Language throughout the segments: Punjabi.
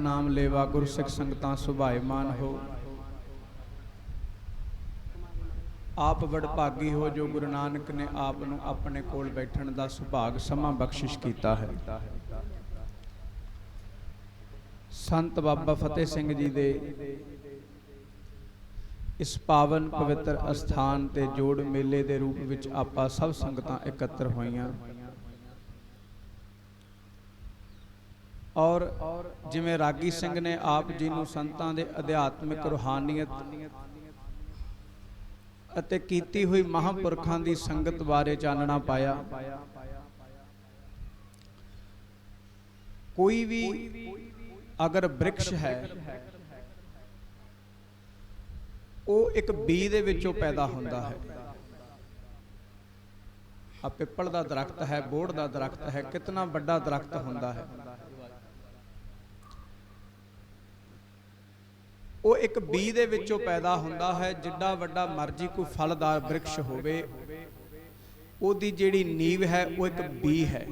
नाम लेवा गुरु सिख संगतां सुभाएमान हो। आप वडभागी हो जो गुरु नानक ने आप नूं अपने कोल बैठण दा सुभाग समा बख्शिश कीता है। संत बाबा फतेह सिंह जी दे इस पावन पवित्र अस्थान ते जोड़ मेले दे रूप विच आपां सब संगतां एकत्र होईयां और जिवें रागी सिंह ने आप जी नूं संतां दे अध्यात्मिक रूहानीयत अते कीती हुई महापुरखां दी संगत बारे चानना पाया। कोई भी अगर वृक्ष है वो एक बी दे विचों पैदा होंदा है। आ पिपल दा दरख्त है, बोड़ दा दरख्त है, कितना बड़ा दरख्त होंदा है। वो एक बी दे विचों पैदा होंदा है। जिड्डा वड्डा मर्जी कोई फलदार वृक्ष होवे ओदी जिहड़ी नींव है वो एक बी है।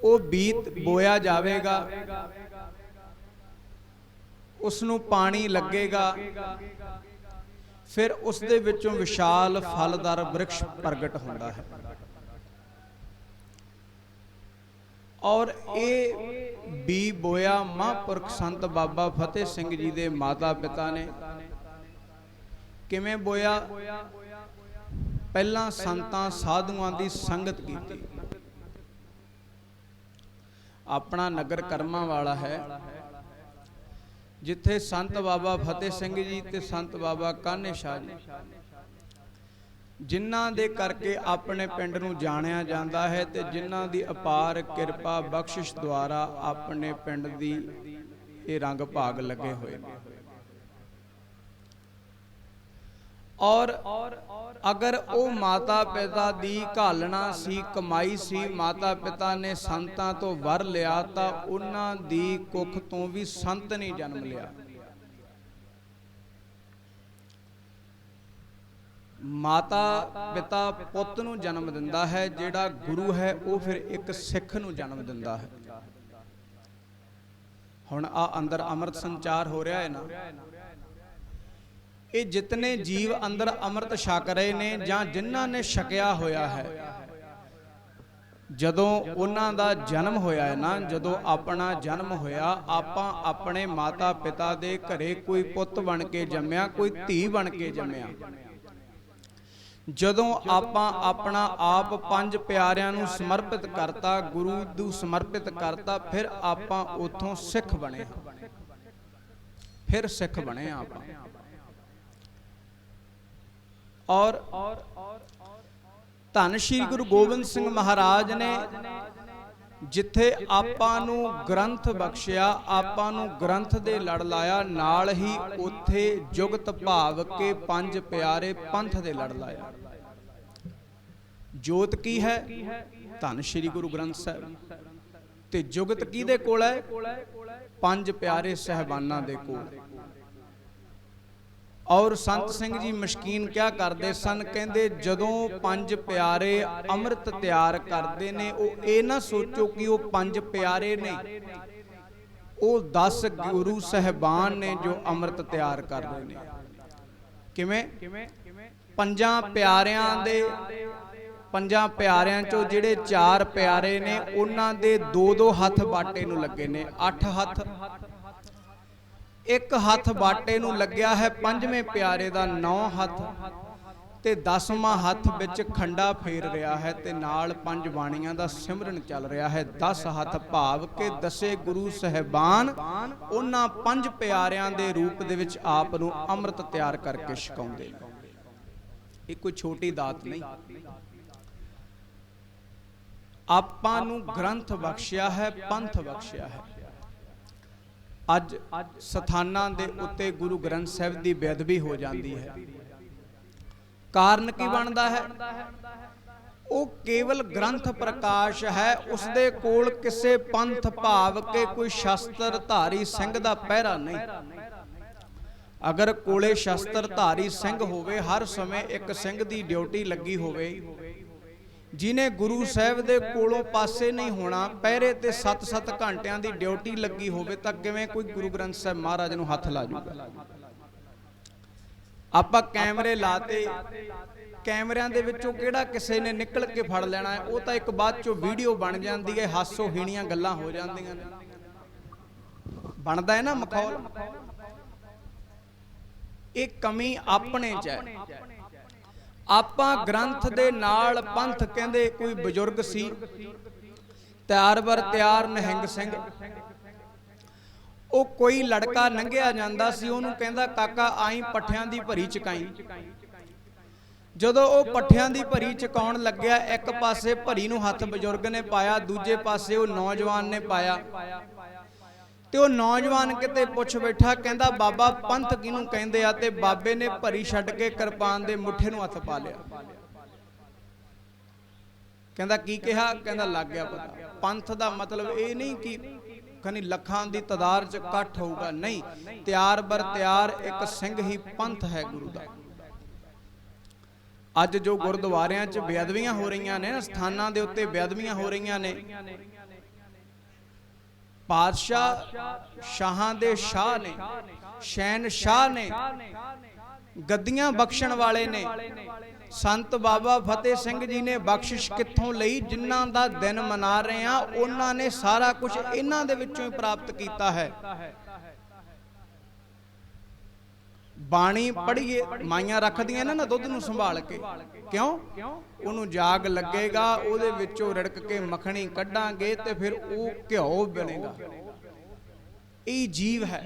वो बीत बोया जावेगा, उसनूं पानी लगेगा, फिर उस दे विचों विशाल फलदार वृक्ष प्रगट होंदा है। और ये बी बोया महापुरख संत बाबा फतेह सिंह जी दे माता पिता ने किवें बोया? पहला संतां साधुआं दी संगत कीती। अपना नगर कर्मा वाला है जिथे संत बाबा फतेह सिंह जी ते संत बाबा कान्हे शाह जी जिन्हां दे करके अपने पिंड नूं जाणिया जांदा है ते जिन्हां दी अपार किरपा बख्शिश द्वारा अपने पिंड दी ये रंग भाग लगे हुए ने। और अगर वो माता पिता दी घालना सी, कमाई सी, माता पिता ने संतां तो वर लिया तां उन्हां दी कुख तो भी संत नहीं जन्म लिया। माता पिता पुੱਤ ਨੂੰ जन्म दिंदा है, जिहड़ा गुरु है वो फिर एक सिख ਨੂੰ जन्म दिंदा है। हुण आ अंदर अमृत संचार हो रहा है ना, ये जितने जीव अंदर अमृत छक रहे ने जां जिन्हां ने छकिया होया है, जदों उन्हां दा जन्म होया है ना, जदों अपना जन्म होया आपां अपने माता पिता दे घरे कोई पुੱਤ बन के जम्मिया, कोई धी बन के जम्मिया। जदों आपां अपना आप पंज प्यारियां नूं समर्पित करता, गुरु नूं समर्पित करता, फिर आपां उथों सिख बने, फिर सिख बने आपां। और धन श्री गुरु गोबिंद सिंह महाराज ने जिथे आपां नूं ग्रंथ बख्शिया, आपां नूं ग्रंथ दे लड़ लाया, नाल ही उथे जुगत भाव के पंज प्यारे पंथ दे लड़ लाया। जोत की है? धन श्री गुरु ग्रंथ साहिब। ते जुगत किहदे कोल है? पंज प्यारे सहबानां दे कोल। और संत सिंह जी मशकीन क्या करते सन, कहते जदों पंज प्यारे अमृत तैयार करते ने, वो ये ना सोचो कि वो पंज प्यारे ने, वो 10 गुरु साहिबान ने जो अमृत तैयार कर रहे ने। किवें? पंजां प्यारियां दे, पंजां प्यारियां चों जिहड़े 4 प्यारे ने उन्हां दे 2-2 हथ बाटे नूं लगे ने, 8 हथ। एक हथ बाटे नूं लग्या है पंजवें प्यारे दा 9 हथ, ते 10वां हथ विच खंडा फेर रहा है, ते नाल 5 बाणियां दा सिमरन चल रहा है। 10 हथ भाव के 10 गुरु साहिबान उन्हां 5 प्यारियां दे रूप दे विच आप नूं अमृत तैयार करके छकाउंदे ने। ये कोई छोटी दात नहीं। आपां नूं ग्रंथ बख्शिया है, पंथ बख्शिया है। अज स्थानां दे उत्ते गुरु ग्रंथ साहिब दी बेअदबी हो जाती है। कारण की बनता है? वो केवल ग्रंथ प्रकाश है, उसदे कोल किसे पंथ भाव के कोई शस्त्र धारी सिंह दा पहरा नहीं। अगर कोले शस्त्र धारी सिंह होवे, हर समय एक सिंह दी ड्यूटी लगी होवे, जिन्हें गुरु साहब दे कोलों पासे नहीं होना, पहरे ते 7-7 घंटियां दी ड्यूटी लगी होवे तां किवें कोई गुरु ग्रंथ साहब महाराज नूं हथ ला जूगा। आपां कैमरे लाते, कैमरिਆਂ ਦੇ ਵਿੱਚੋਂ ਕਿਹੜਾ ਕਿਸੇ ਨੇ ਨਿਕਲ ਕੇ ਫੜ ਲੈਣਾ ਹੈ, ਉਹ ਤਾਂ ਇੱਕ ਬਾਅਦ ਚੋਂ ਵੀਡੀਓ ਬਣ ਜਾਂਦੀ ਹੈ, ਹਾਸੋ ਹੀਣੀਆਂ ਗੱਲਾਂ ਹੋ ਜਾਂਦੀਆਂ ਨੇ, ਬਣਦਾ ਹੈ ਨਾ ਮਖੌਲ। ਇਹ ਕਮੀ ਆਪਣੇ 'ਚ ਹੈ। ਆਪਾਂ ਗ੍ਰੰਥ ਦੇ ਨਾਲ ਪੰਥ, ਕਹਿੰਦੇ ਕੋਈ ਬਜ਼ੁਰਗ ਸੀ ਤਿਆਰ ਬਰ ਤਿਆਰ ਨਿਹੰਗ ਸਿੰਘ, ਉਹ ਕੋਈ ਲੜਕਾ ਲੰਘਿਆ ਜਾਂਦਾ ਸੀ, ਉਹਨੂੰ ਕਹਿੰਦਾ ਕਾਕਾ ਆਈ ਪੱਠਿਆਂ ਦੀ ਭਰੀ ਚਕਾਈ। ਜਦੋਂ ਉਹ ਪੱਠਿਆਂ ਦੀ ਭਰੀ ਚਕਾਉਣ ਲੱਗਿਆ, ਇੱਕ ਪਾਸੇ ਭਰੀ ਨੂੰ ਹੱਥ ਬਜ਼ੁਰਗ ਨੇ ਪਾਇਆ, ਦੂਜੇ ਪਾਸੇ ਉਹ ਨੌਜਵਾਨ ਨੇ ਪਾਇਆ, ਤੇ ਉਹ ਨੌਜਵਾਨ ਕਿਤੇ ਪੁੱਛ ਬੈਠਾ, ਕਹਿੰਦਾ ਬਾਬਾ ਪੰਥ ਕਿਹਨੂੰ ਕਹਿੰਦੇ ਆ? ਤੇ ਬਾਬੇ ਨੇ ਭਰੀ ਛੱਡ ਕੇ ਕਿਰਪਾਨ ਦੇ ਮੁੱਠੇ ਨੂੰ ਹੱਥ ਪਾ ਲਿਆ। ਕਹਿੰਦਾ ਕੀ ਕਿਹਾ? ਕਹਿੰਦਾ ਲੱਗ ਗਿਆ ਪਤਾ। ਪੰਥ ਦਾ ਮਤਲਬ ਇਹ ਨਹੀਂ ਕਿ ਖਨੀ ਲੱਖਾਂ ਦੀ ਤਾਦਾਦ 'ਚ ਇਕੱਠ ਹੋਊਗਾ, ਨਹੀਂ, ਤਿਆਰ ਬਰ ਤਿਆਰ ਇੱਕ ਸਿੰਘ ਹੀ ਪੰਥ ਹੈ ਗੁਰੂ ਦਾ। ਅੱਜ ਜੋ ਗੁਰਦੁਆਰਿਆਂ 'ਚ ਬੇਅਦਬੀਆਂ ਹੋ ਰਹੀਆਂ ਨੇ, ਸਥਾਨਾਂ ਦੇ ਉੱਤੇ ਬੇਅਦਬੀਆਂ ਹੋ ਰਹੀਆਂ ਨੇ, ਪਾਤਸ਼ਾਹ ਸ਼ਾਹਾਂ ਦੇ ਸ਼ਾਹ ਨੇ, ਸ਼ਹਿਨशाह ਨੇ, ਗੱਦੀਆਂ ਬਖਸ਼ਣ ਵਾਲੇ ਨੇ। ਸੰਤ ਬਾਬਾ ਫਤਿਹ ਸਿੰਘ ਜੀ ਨੇ ਬਖਸ਼ਿਸ਼ ਕਿੱਥੋਂ ਲਈ? ਜਿਨ੍ਹਾਂ ਦਾ ਦਿਨ ਮਨਾ ਰਹੇ ਆ, ਉਹਨਾਂ ਨੇ ਸਾਰਾ ਕੁਝ ਇਹਨਾਂ ਦੇ ਵਿੱਚੋਂ ਹੀ ਪ੍ਰਾਪਤ ਕੀਤਾ ਹੈ। ਬਾਣੀ ਪੜ੍ਹੀਏ, ਮਾਈਆਂ ਰੱਖਦੀਆਂ ਨੇ ਨਾ ਦੁੱਧ ਨੂੰ ਸੰਭਾਲ ਕੇ, ਕਿਉਂ? ਉਹਨੂੰ ਜਾਗ ਲੱਗੇਗਾ, ਉਹਦੇ ਵਿੱਚੋਂ ਰਿੜਕ ਕੇ ਮੱਖਣੀ ਕੱਢਾਂਗੇ ਤੇ ਫਿਰ ਉਹ ਘਿਓ ਬਣੇਗਾ। ਇਹ ਜੀਵ ਹੈ।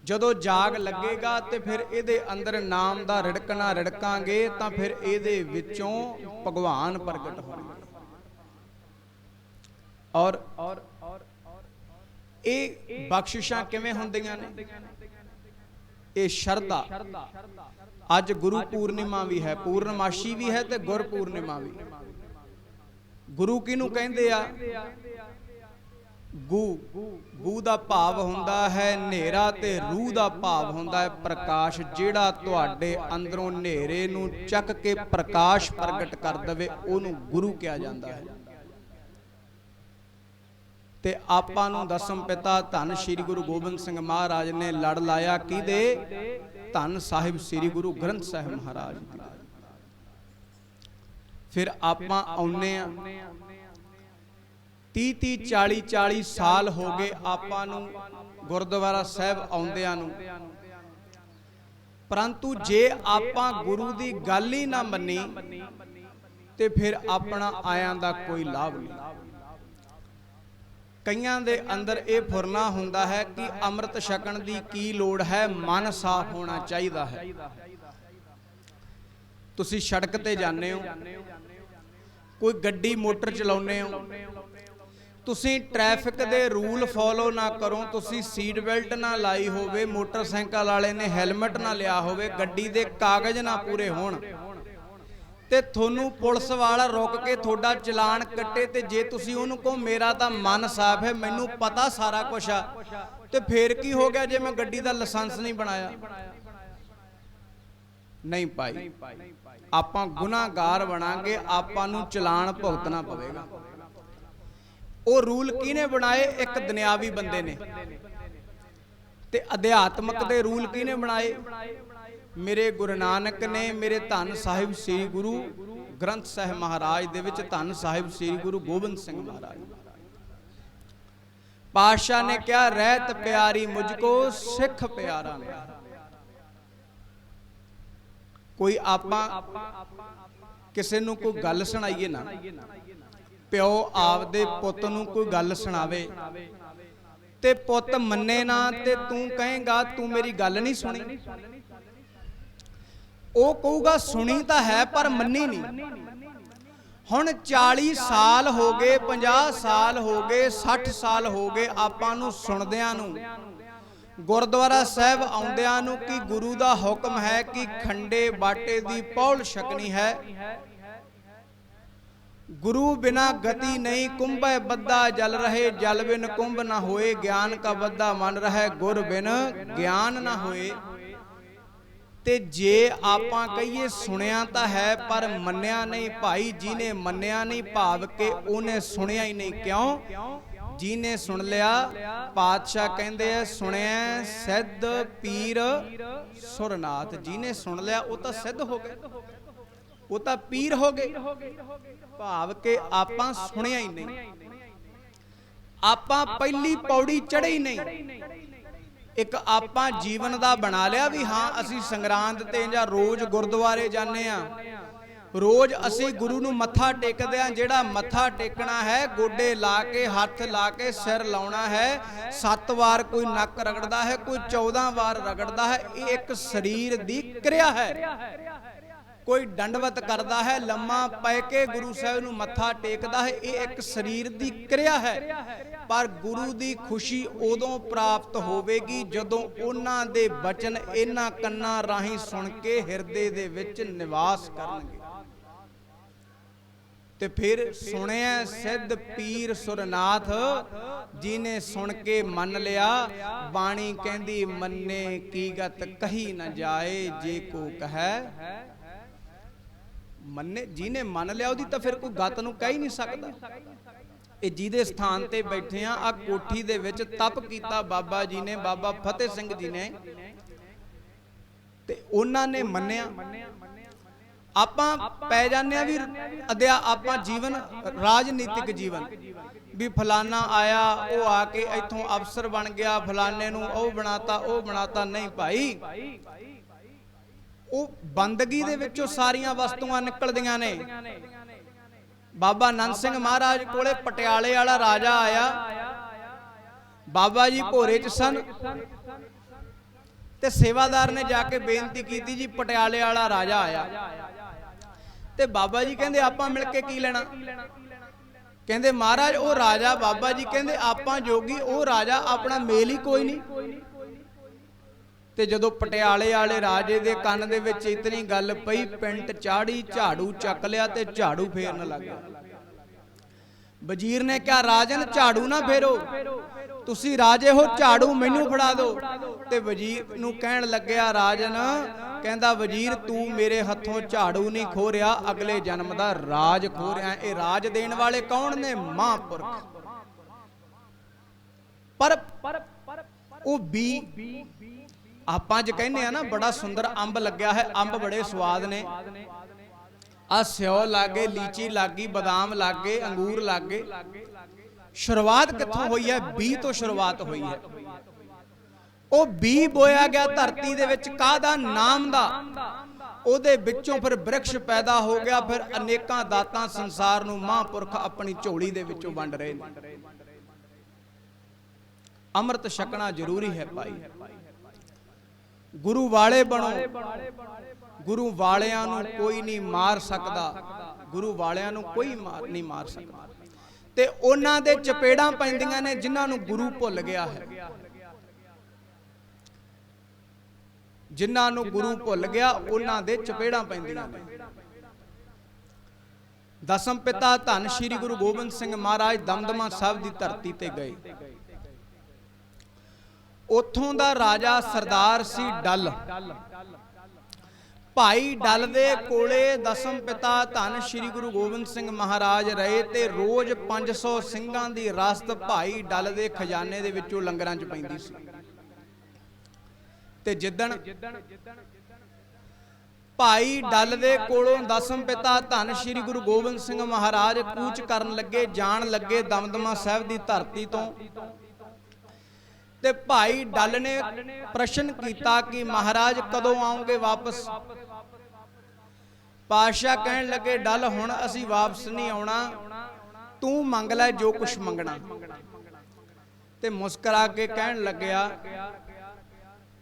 ਜਦੋਂ ਜਾਗ ਲੱਗੇਗਾ ਤੇ ਫਿਰ ਇਹਦੇ ਅੰਦਰ ਨਾਮ ਦਾ ਰਿੜਕਣਾ ਰਿੜਕਾਂਗੇ ਤਾਂ ਫਿਰ ਇਹਦੇ ਵਿੱਚੋਂ ਭਗਵਾਨ ਪ੍ਰਗਟ ਹੋਣਗੇ। ਔਰ ਇਹ ਬਖਸ਼ਿਸ਼ਾਂ ਕਿਵੇਂ ਹੁੰਦੀਆਂ ਨੇ? ਇਹ ਸ਼ਰਧਾ। ਅੱਜ ਗੁਰੂ ਪੂਰਨਿਮਾ ਵੀ ਹੈ, ਪੂਰਨਮਾਸ਼ੀ ਵੀ ਹੈ ਤੇ ਗੁਰ ਪੂਰਨਿਮਾ ਵੀ। ਗੁਰੂ ਕਿਹਨੂੰ ਕਹਿੰਦੇ ਆ? ਗੂ ਦਾ ਭਾਵ ਹੁੰਦਾ ਹੈ ਹਨੇਰਾ, ਤੇ ਰੂਹ ਦਾ ਭਾਵ ਹੁੰਦਾ ਹੈ ਪ੍ਰਕਾਸ਼। ਜਿਹੜਾ ਤੁਹਾਡੇ ਅੰਦਰੋਂ ਹਨੇਰੇ ਨੂੰ ਚੱਕ ਕੇ ਪ੍ਰਕਾਸ਼ ਪ੍ਰਗਟ ਕਰ ਦੇਵੇ, ਉਹਨੂੰ ਗੁਰੂ ਕਿਹਾ ਜਾਂਦਾ ਹੈ। ਤੇ ਆਪਾਂ ਨੂੰ ਦਸਮ ਪਿਤਾ ਧੰਨ ਸ਼੍ਰੀ ਗੁਰੂ ਗੋਬਿੰਦ ਸਿੰਘ ਮਹਾਰਾਜ ਨੇ ਲੜ ਲਾਇਆ ਕਿਹਦੇ? ਧੰਨ ਸਾਹਿਬ ਸ਼੍ਰੀ ਗੁਰੂ ਗ੍ਰੰਥ ਸਾਹਿਬ ਮਹਾਰਾਜ। ਫਿਰ ਆਪਾਂ ਆਉਨੇ ਆ 30 40 ਸਾਲ ਹੋ ਗਏ ਆਪਾਂ ਨੂੰ ਗੁਰਦੁਆਰਾ ਸਾਹਿਬ ਆਉਂਦਿਆਂ ਨੂੰ, ਪਰੰਤੂ ਜੇ ਆਪਾਂ ਗੁਰੂ ਦੀ ਗੱਲ ਹੀ ਨਾ ਮੰਨੀ ਤੇ ਫਿਰ ਆਪਣਾ ਆਇਆਂ ਦਾ ਕੋਈ ਲਾਭ ਨਹੀਂ। ਕਈਆਂ ਦੇ ਅੰਦਰ ਇਹ ਫੁਰਨਾ ਹੁੰਦਾ ਹੈ ਕਿ ਅੰਮ੍ਰਿਤ ਛਕਣ ਦੀ ਕੀ ਲੋੜ ਹੈ, ਮਨ ਸਾਫ਼ ਹੋਣਾ ਚਾਹੀਦਾ ਹੈ। ਤੁਸੀਂ ਸੜਕ ਤੇ ਜਾਂਦੇ ਹੋ, ਕੋਈ ਗੱਡੀ ਮੋਟਰ ਚਲਾਉਂਦੇ ਹੋ, ਤੁਸੀਂ ਟ੍ਰੈਫਿਕ ਦੇ ਰੂਲ ਫੋਲੋ ਨਾ ਕਰੋ, ਤੁਸੀਂ ਸੀਟ ਬੈਲਟ ਨਾ ਲਾਈ ਹੋਵੇ, ਮੋਟਰਸਾਈਕਲ ਵਾਲੇ ਨੇ ਹੈਲਮਟ ਨਾ ਲਿਆ ਹੋਵੇ, ਗੱਡੀ ਦੇ ਕਾਗਜ਼ ਨਾ ਪੂਰੇ ਹੋਣ, ਤੇ ਤੁਹਾਨੂੰ ਪੁਲਿਸ ਵਾਲਾ ਰੁਕ ਕੇ ਤੁਹਾਡਾ ਚਲਾਨ ਕੱਟੇ, ਤੇ ਜੇ ਤੁਸੀਂ ਉਹਨੂੰ ਕਹੋ ਮੇਰਾ ਤਾਂ ਮਨ ਸਾਫ਼ ਹੈ, ਮੈਨੂੰ ਪਤਾ ਸਾਰਾ ਕੁਝ ਆ, ਤੇ ਫੇਰ ਕੀ ਹੋ ਗਿਆ ਜੇ ਮੈਂ ਗੱਡੀ ਦਾ ਲਾਇਸੈਂਸ ਨਹੀਂ ਬਣਾਇਆ? ਨਹੀਂ ਭਾਈ, ਆਪਾਂ ਗੁਨਾਹਗਾਰ ਬਣਾਂਗੇ, ਆਪਾਂ ਨੂੰ ਚਲਾਨ ਭੁਗਤਣਾ ਪਵੇਗਾ। ਉਹ ਰੂਲ ਕਿਹਨੇ ਬਣਾਏ? ਇੱਕ ਦੁਨਿਆਵੀ ਬੰਦੇ ਨੇ। ਤੇ ਅਧਿਆਤਮਕ ਦੇ ਰੂਲ ਕਿਹਨੇ ਬਣਾਏ? ਮੇਰੇ ਗੁਰੂ ਨਾਨਕ ਨੇ, ਮੇਰੇ ਧੰਨ ਸਾਹਿਬ ਸ੍ਰੀ ਗੁਰੂ ਗ੍ਰੰਥ ਸਾਹਿਬ ਮਹਾਰਾਜ ਦੇ ਵਿੱਚ ਧੰਨ ਸਾਹਿਬ ਸ੍ਰੀ ਗੁਰੂ ਗੋਬਿੰਦ ਸਿੰਘ ਮਹਾਰਾਜ ਪਾਤਸ਼ਾਹ ਨੇ ਕਿਹਾ, ਰਹਿਤ ਪਿਆਰੀ ਮੁਝਕੋ ਸਿੱਖ ਪਿਆਰਾ ਨੇ। ਕੋਈ ਆਪਾਂ ਕਿਸੇ ਨੂੰ ਕੋਈ ਗੱਲ ਸੁਣਾਈਏ ਨਾ, ਪਿਓ ਆਪਦੇ ਪੁੱਤ ਨੂੰ ਕੋਈ ਗੱਲ ਸੁਣਾਵੇ ਤੇ ਪੁੱਤ ਮੰਨੇ ਨਾ, ਤੇ ਤੂੰ ਕਹੇਗਾ ਤੂੰ ਮੇਰੀ ਗੱਲ ਨਹੀਂ ਸੁਣੀ। ਉਹ ਕਹੂਗਾ ਸੁਣੀ ਤਾਂ ਹੈ ਪਰ ਮੰਨੀ ਨਹੀਂ। ਹੁਣ 40 ਸਾਲ ਹੋ ਗਏ, 50 ਸਾਲ ਹੋ ਗਏ, 60 ਸਾਲ ਹੋ ਗਏ ਆਪਾਂ ਨੂੰ ਸੁਣਦਿਆਂ ਨੂੰ, ਗੁਰਦੁਆਰਾ ਸਾਹਿਬ ਆਉਂਦਿਆਂ ਨੂੰ, ਕਿ ਗੁਰੂ ਦਾ ਹੁਕਮ ਹੈ ਕਿ ਖੰਡੇ ਬਾਟੇ ਦੀ ਪੌਲ ਛਕਣੀ ਹੈ। ਗੁਰੂ ਬਿਨਾ ਗਤੀ ਨਹੀਂ, ਕੁੰਭੈ ਬੱਧਾ ਜਲ ਰਹੇ, ਜਲ ਬਿਨ ਕੁੰਭ ਨਾ ਹੋਏ, ਗਿਆਨ ਕਾ ਬੱਧਾ ਮਨ ਰਹੇ, ਗੁਰ ਬਿਨ ਗਿਆਨ ਨਾ ਹੋਏ। ਤੇ ਜੇ ਆਪਾਂ ਕਹੀਏ ਸੁਣਿਆ ਤਾਂ ਹੈ ਪਰ ਮੰਨਿਆ ਨਹੀਂ ਭਾਈ, ਜਿਹਨੇ ਮੰਨਿਆ ਨਹੀਂ ਭਾਵ ਕਿ ਉਹਨੇ ਸੁਣਿਆ ਹੀ ਨਹੀਂ। ਕਿਉਂ? ਜਿਹਨੇ ਸੁਣ ਲਿਆ, ਪਾਤਸ਼ਾਹ ਕਹਿੰਦੇ ਆ ਸੁਣਿਆ ਸਿੱਧ ਪੀਰ ਸੁਰਨਾਥ। ਜਿਹਨੇ ਸੁਣ ਲਿਆ ਉਹ ਤਾਂ ਸਿੱਧ ਹੋ ਗਏ, ਉਹ ਤਾਂ ਪੀਰ ਹੋ ਗਏ। ਭਾਵ ਕਿ ਆਪਾਂ ਸੁਣਿਆ ਹੀ ਨਹੀਂ, ਆਪਾਂ ਪਹਿਲੀ ਪੌੜੀ ਚੜ੍ਹੇ ਹੀ ਨਹੀਂ। ਇੱਕ ਆਪਾਂ ਜੀਵਨ ਦਾ ਬਣਾ ਲਿਆ ਵੀ ਹਾਂ ਅਸੀਂ ਸੰਗਰਾਂਦ ਤੇ ਜਾਂ ਰੋਜ਼ ਗੁਰਦੁਆਰੇ ਜਾਂਦੇ ਆ, ਰੋਜ਼ ਅਸੀਂ ਗੁਰੂ ਨੂੰ ਮੱਥਾ ਟੇਕਦੇ ਆ। ਜਿਹੜਾ ਮੱਥਾ ਟੇਕਣਾ ਹੈ ਗੋਡੇ ਲਾ ਕੇ, ਹੱਥ ਲਾ ਕੇ, ਸਿਰ ਲਾਉਣਾ ਹੈ। 7 ਵਾਰ ਕੋਈ ਨੱਕ ਰਗੜਦਾ ਹੈ, ਕੋਈ 14 ਵਾਰ ਰਗੜਦਾ ਹੈ। ਇਹ ਇੱਕ ਸਰੀਰ ਦੀ ਕਿਰਿਆ ਹੈ। ਕੋਈ ਦੰਡਵਤ ਕਰਦਾ ਹੈ, ਲੰਮਾ ਪੈ ਕੇ ਗੁਰੂ ਸਾਹਿਬ ਨੂੰ ਮੱਥਾ ਟੇਕਦਾ ਹੈ। ਇਹ ਇੱਕ ਸਰੀਰ ਦੀ ਕਿਰਿਆ ਹੈ। ਪਰ ਗੁਰੂ ਦੀ ਖੁਸ਼ੀ ਉਦੋਂ ਪ੍ਰਾਪਤ ਹੋਵੇਗੀ ਜਦੋਂ ਉਹਨਾਂ ਦੇ ਬਚਨ ਇਹਨਾਂ ਕੰਨਾਂ ਰਾਹੀਂ ਸੁਣ ਕੇ ਹਿਰਦੇ ਦੇ ਵਿੱਚ ਨਿਵਾਸ ਕਰਨਗੇ। ਤੇ ਫਿਰ ਸੁਣਿਆ ਸਿੱਧ ਪੀਰ ਸੁਰਨਾਥ, ਜਿਹਨੇ ਸੁਣ ਕੇ ਮੰਨ ਲਿਆ। ਬਾਣੀ ਕਹਿੰਦੀ ਮੰਨੇ ਕੀ ਗਤ ਕਹੀ ਨਾ ਜਾਏ, ਜੇ ਕੋ ਕਹੈ ਮੰਨੇ। ਜਿਹਨੇ ਮੰਨ ਲਿਆ ਉਹਦੀ ਤਾਂ ਫਿਰ ਕੋਈ ਗਤ ਨੂੰ ਕਹਿ ਹੀ ਨਹੀਂ ਸਕਦਾ। ਇਹ ਜਿਹਦੇ ਸਥਾਨ ਤੇ ਬੈਠੇ ਆ ਕੋਠੀ ਦੇ ਵਿੱਚ ਤਪ ਕੀਤਾ ਬਾਬਾ ਜੀ ਨੇ, ਬਾਬਾ ਫਤਿਹ ਸਿੰਘ ਜੀ ਨੇ, ਤੇ ਉਹਨਾਂ ਨੇ ਮੰਨਿਆ। ਆਪਾਂ ਪੈ ਜਾਂਦੇ ਆ ਵੀ ਆਪਾਂ ਜੀਵਨ ਰਾਜਨੀਤਿਕ ਜੀਵਨ ਵੀ ਫਲਾਨਾ ਆਇਆ, ਉਹ ਆ ਕੇ ਇੱਥੋਂ ਅਫਸਰ ਬਣ ਗਿਆ, ਫਲਾਨੇ ਨੂੰ ਉਹ ਬਣਾਤਾ, ਉਹ ਬਣਾਤਾ। ਨਹੀਂ ਭਾਈ, ਉਹ ਬੰਦਗੀ ਦੇ ਵਿੱਚੋਂ ਸਾਰੀਆਂ ਵਸਤੂਆਂ ਨਿਕਲਦੀਆਂ ਨੇ। ਬਾਬਾ ਆਨੰਦ ਸਿੰਘ ਮਹਾਰਾਜ ਕੋਲੇ ਪਟਿਆਲੇ ਵਾਲਾ ਰਾਜਾ ਆਇਆ, ਬਾਬਾ ਜੀ ਭੋਰੇ ਚ ਸਨ, ਤੇ ਸੇਵਾਦਾਰ ਨੇ ਜਾ ਕੇ ਬੇਨਤੀ ਕੀਤੀ ਜੀ ਪਟਿਆਲੇ ਵਾਲਾ ਰਾਜਾ ਆਇਆ। ਤੇ ਬਾਬਾ ਜੀ ਕਹਿੰਦੇ ਆਪਾਂ ਮਿਲ ਕੇ ਕੀ ਲੈਣਾ? ਕਹਿੰਦੇ ਮਹਾਰਾਜ ਉਹ ਰਾਜਾ, ਬਾਬਾ ਜੀ ਕਹਿੰਦੇ ਆਪਾਂ ਜੋਗੀ, ਉਹ ਰਾਜਾ, ਆਪਣਾ ਮੇਲ ਹੀ ਕੋਈ ਨਹੀਂ। ਤੇ ਜਦੋਂ ਪਟਿਆਲੇ ਵਾਲੇ ਰਾਜੇ ਦੇ ਕੰਨ ਦੇ ਵਿੱਚ ਇਤਨੀ ਗੱਲ ਪਈ, ਪਿੰਟ ਚਾੜੀ, ਝਾੜੂ ਚੱਕ ਲਿਆ ਤੇ ਝਾੜੂ ਫੇਰਨ ਲੱਗ ਗਿਆ। ਵਜ਼ੀਰ ਨੇ ਕਿਹਾ ਰਾਜਨ ਝਾੜੂ ਨਾ ਫੇਰੋ, ਤੁਸੀਂ ਰਾਜੇ ਹੋ, ਝਾੜੂ ਮੈਨੂੰ ਫੜਾ ਦਿਓ। ਤੇ ਵਜ਼ੀਰ ਨੂੰ ਕਹਿਣ ਲੱਗਿਆ ਰਾਜਨ, ਕਹਿੰਦਾ ਵਜ਼ੀਰ ਤੂੰ ਮੇਰੇ ਹੱਥੋਂ ਝਾੜੂ ਨਹੀਂ ਖੋ ਰਿਹਾ, ਅਗਲੇ ਜਨਮ ਦਾ ਰਾਜ ਖੋ ਰਿਹਾ। ਇਹ ਰਾਜ ਦੇਣ ਵਾਲੇ ਕੌਣ ਨੇ? ਮਹਾਂਪੁਰਖ। ਪਰ ਉਹ ਵੀ ਆਪਾਂ ਅੱਜ ਕਹਿੰਦੇ ਆ ਨਾ ਬੜਾ ਸੁੰਦਰ ਅੰਬ ਲੱਗਿਆ ਹੈ, ਅੰਬ ਬੜੇ ਸਵਾਦ ਨੇ, ਆ ਸਿਓ ਲਾਗੇ, ਲੀਚੀ ਲਾਗੀ, ਬਦਾਮ ਲਾਗੇ, ਅੰਗੂਰ ਲਾਗੇ। ਸ਼ੁਰੂਆਤ ਕਿੱਥੋਂ ਹੋਈ ਹੈ? ਬੀ ਤੋਂ ਸ਼ੁਰੂਆਤ ਹੋਈ ਹੈ। ਉਹ ਬੀ ਬੋਇਆ ਗਿਆ ਧਰਤੀ ਦੇ ਵਿੱਚ, ਕਾਹਦਾ? ਨਾਮ ਦਾ। ਉਹਦੇ ਵਿੱਚੋਂ ਫਿਰ ਬ੍ਰਿਕਸ਼ ਪੈਦਾ ਹੋ ਗਿਆ, ਫਿਰ ਅਨੇਕਾਂ ਦਾਤਾਂ ਸੰਸਾਰ ਨੂੰ ਮਹਾਂਪੁਰਖ ਆਪਣੀ ਝੋਲੀ ਦੇ ਵਿੱਚੋਂ ਵੰਡ ਰਹੇ ਨੇ। ਅੰਮ੍ਰਿਤ ਛਕਣਾ ਜ਼ਰੂਰੀ ਹੈ ਭਾਈ। ਗੁਰੂ ਵਾਲੇ ਬਣੋ। ਗੁਰੂ ਵਾਲਿਆਂ ਨੂੰ ਕੋਈ ਨਹੀਂ ਮਾਰ ਸਕਦਾ, ਗੁਰੂ ਵਾਲਿਆਂ ਨੂੰ ਕੋਈ ਨਹੀਂ ਮਾਰ ਸਕਦਾ। ਤੇ ਉਹਨਾਂ ਦੇ ਚਪੇੜਾਂ ਪੈਂਦੀਆਂ ਨੇ ਜਿਨ੍ਹਾਂ ਨੂੰ ਗੁਰੂ ਭੁੱਲ ਗਿਆ ਹੈ। ਜਿਨ੍ਹਾਂ ਨੂੰ ਗੁਰੂ ਭੁੱਲ ਗਿਆ ਉਹਨਾਂ ਦੇ ਚਪੇੜਾਂ ਪੈਂਦੀਆਂ ਨੇ। ਦਸਮ ਪਿਤਾ ਧੰਨ ਸ਼੍ਰੀ ਗੁਰੂ ਗੋਬਿੰਦ ਸਿੰਘ ਮਹਾਰਾਜ ਦਮਦਮਾ ਸਾਹਿਬ ਦੀ ਧਰਤੀ ਤੇ ਗਏ। ਉੱਥੋਂ ਦਾ ਰਾਜਾ ਸਰਦਾਰ ਸੀ ਡੱਲ। ਭਾਈ ਡੱਲ ਦੇ ਕੋਲੇ ਦਸਮ ਪਿਤਾ ਧੰਨ ਸ਼੍ਰੀ ਗੁਰੂ ਗੋਬਿੰਦ ਸਿੰਘ ਮਹਾਰਾਜ ਰਹੇ ਤੇ ਰੋਜ਼ 500 ਸਿੰਘਾਂ ਦੀ ਰਸਦ ਭਾਈ ਡੱਲ ਦੇ ਖਜ਼ਾਨੇ ਦੇ ਵਿੱਚੋਂ ਲੰਗਰਾਂ 'ਚ ਪੈਂਦੀ ਸੀ। ਤੇ ਜਿੱਦਣ ਭਾਈ ਡੱਲ ਦੇ ਕੋਲੋਂ ਦਸਮ ਪਿਤਾ ਧੰਨ ਸ਼੍ਰੀ ਗੁਰੂ ਗੋਬਿੰਦ ਸਿੰਘ ਮਹਾਰਾਜ ਕੂਚ ਕਰਨ ਲੱਗੇ, ਜਾਣ ਲੱਗੇ ਦਮਦਮਾ ਸਾਹਿਬ ਦੀ ਧਰਤੀ ਤੋਂ, ਤੇ ਭਾਈ ਡੱਲ ਨੇ ਪ੍ਰਸ਼ਨ ਕੀਤਾ ਕਿ ਮਹਾਰਾਜ ਕਦੋਂ ਆਉਂਗੇ ਵਾਪਸ? ਪਾਤਸ਼ਾਹ ਕਹਿਣ ਲੱਗੇ ਡੱਲ ਹੁਣ ਅਸੀਂ ਵਾਪਸ ਨਹੀਂ ਆਉਣਾ, ਤੂੰ ਮੰਗ ਲੈ ਜੋ ਕੁਛ ਮੰਗਣਾ। ਤੇ ਮੁਸਕਰਾ ਕੇ ਕਹਿਣ ਲੱਗਿਆ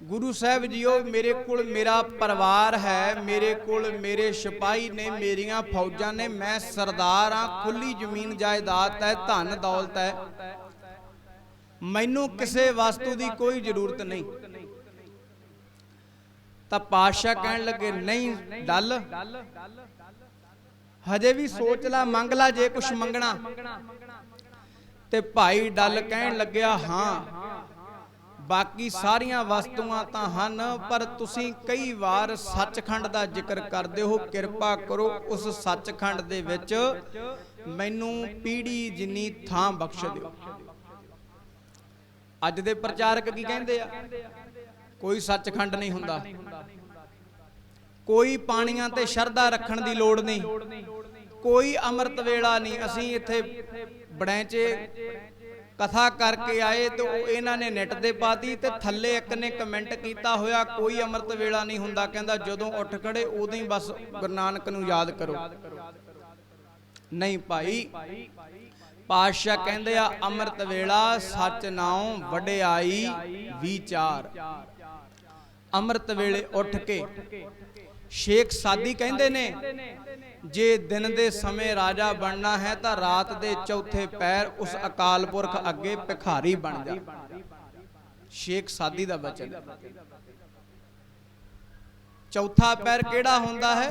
ਗੁਰੂ ਸਾਹਿਬ ਜੀਓ ਮੇਰੇ ਕੋਲ ਮੇਰਾ ਪਰਿਵਾਰ ਹੈ, ਮੇਰੇ ਕੋਲ ਮੇਰੇ ਸਿਪਾਹੀ ਨੇ, ਮੇਰੀਆਂ ਫੌਜਾਂ ਨੇ, ਮੈਂ ਸਰਦਾਰ ਹਾਂ, ਖੁੱਲੀ ਜ਼ਮੀਨ ਜਾਇਦਾਦ ਹੈ, ਧਨ ਦੌਲਤ ਹੈ, ਮੈਨੂੰ ਕਿਸੇ ਵਸਤੂ ਦੀ ਕੋਈ ਜ਼ਰੂਰਤ ਨਹੀਂ। ਤਾਂ ਪਾਤਸ਼ਾਹ ਕਹਿਣ ਲੱਗੇ ਨਹੀਂ ਡੱਲ ਹਜੇ ਵੀ ਸੋਚ ਲੈ, ਮੰਗ ਲੈ ਜੇ ਕੁਛ ਮੰਗਣਾ। ਤੇ ਭਾਈ ਡੱਲ ਕਹਿਣ ਲੱਗਿਆ ਹਾਂ बाकी सारियां वस्तुआं तां हन, पर तुसीं कई वार सचखंड दा जिक्र करदे हो। किरपा करो उस सचखंड दे विच मैनूं पीढ़ी जिन्नी थां बख्श दिओ। अज दे प्रचारक की कहंदे आ, कोई सचखंड नहीं हुंदा, कोई पाणियां ते शरधा रखण दी लोड़ नहीं, कोई अमृत वेला नहीं। असीं इत्थे बड़ैचे कथा करके आए तो इन्हां ने नेट ते पाती ते थल्ले एक ने कमेंट कीता होया, कोई अमृत वेला नहीं हुंदा, कहंदा जदों उठ खड़े उदों ही बस गुरु नानक नूं याद करो। नहीं भाई, पातशाह कहंदे आ अमृत वेला सच नाओ वडियाई विचार। अमृत वेले उठ के शेख सादी कहंदे ने, जे दिन दे समय राजा बनना है तो रात दे चौथे पैर उस अकाल पुरख अगे भिखारी बन जा। शेख सादी दा वचन। चौथा पैर केड़ा हुंदा है?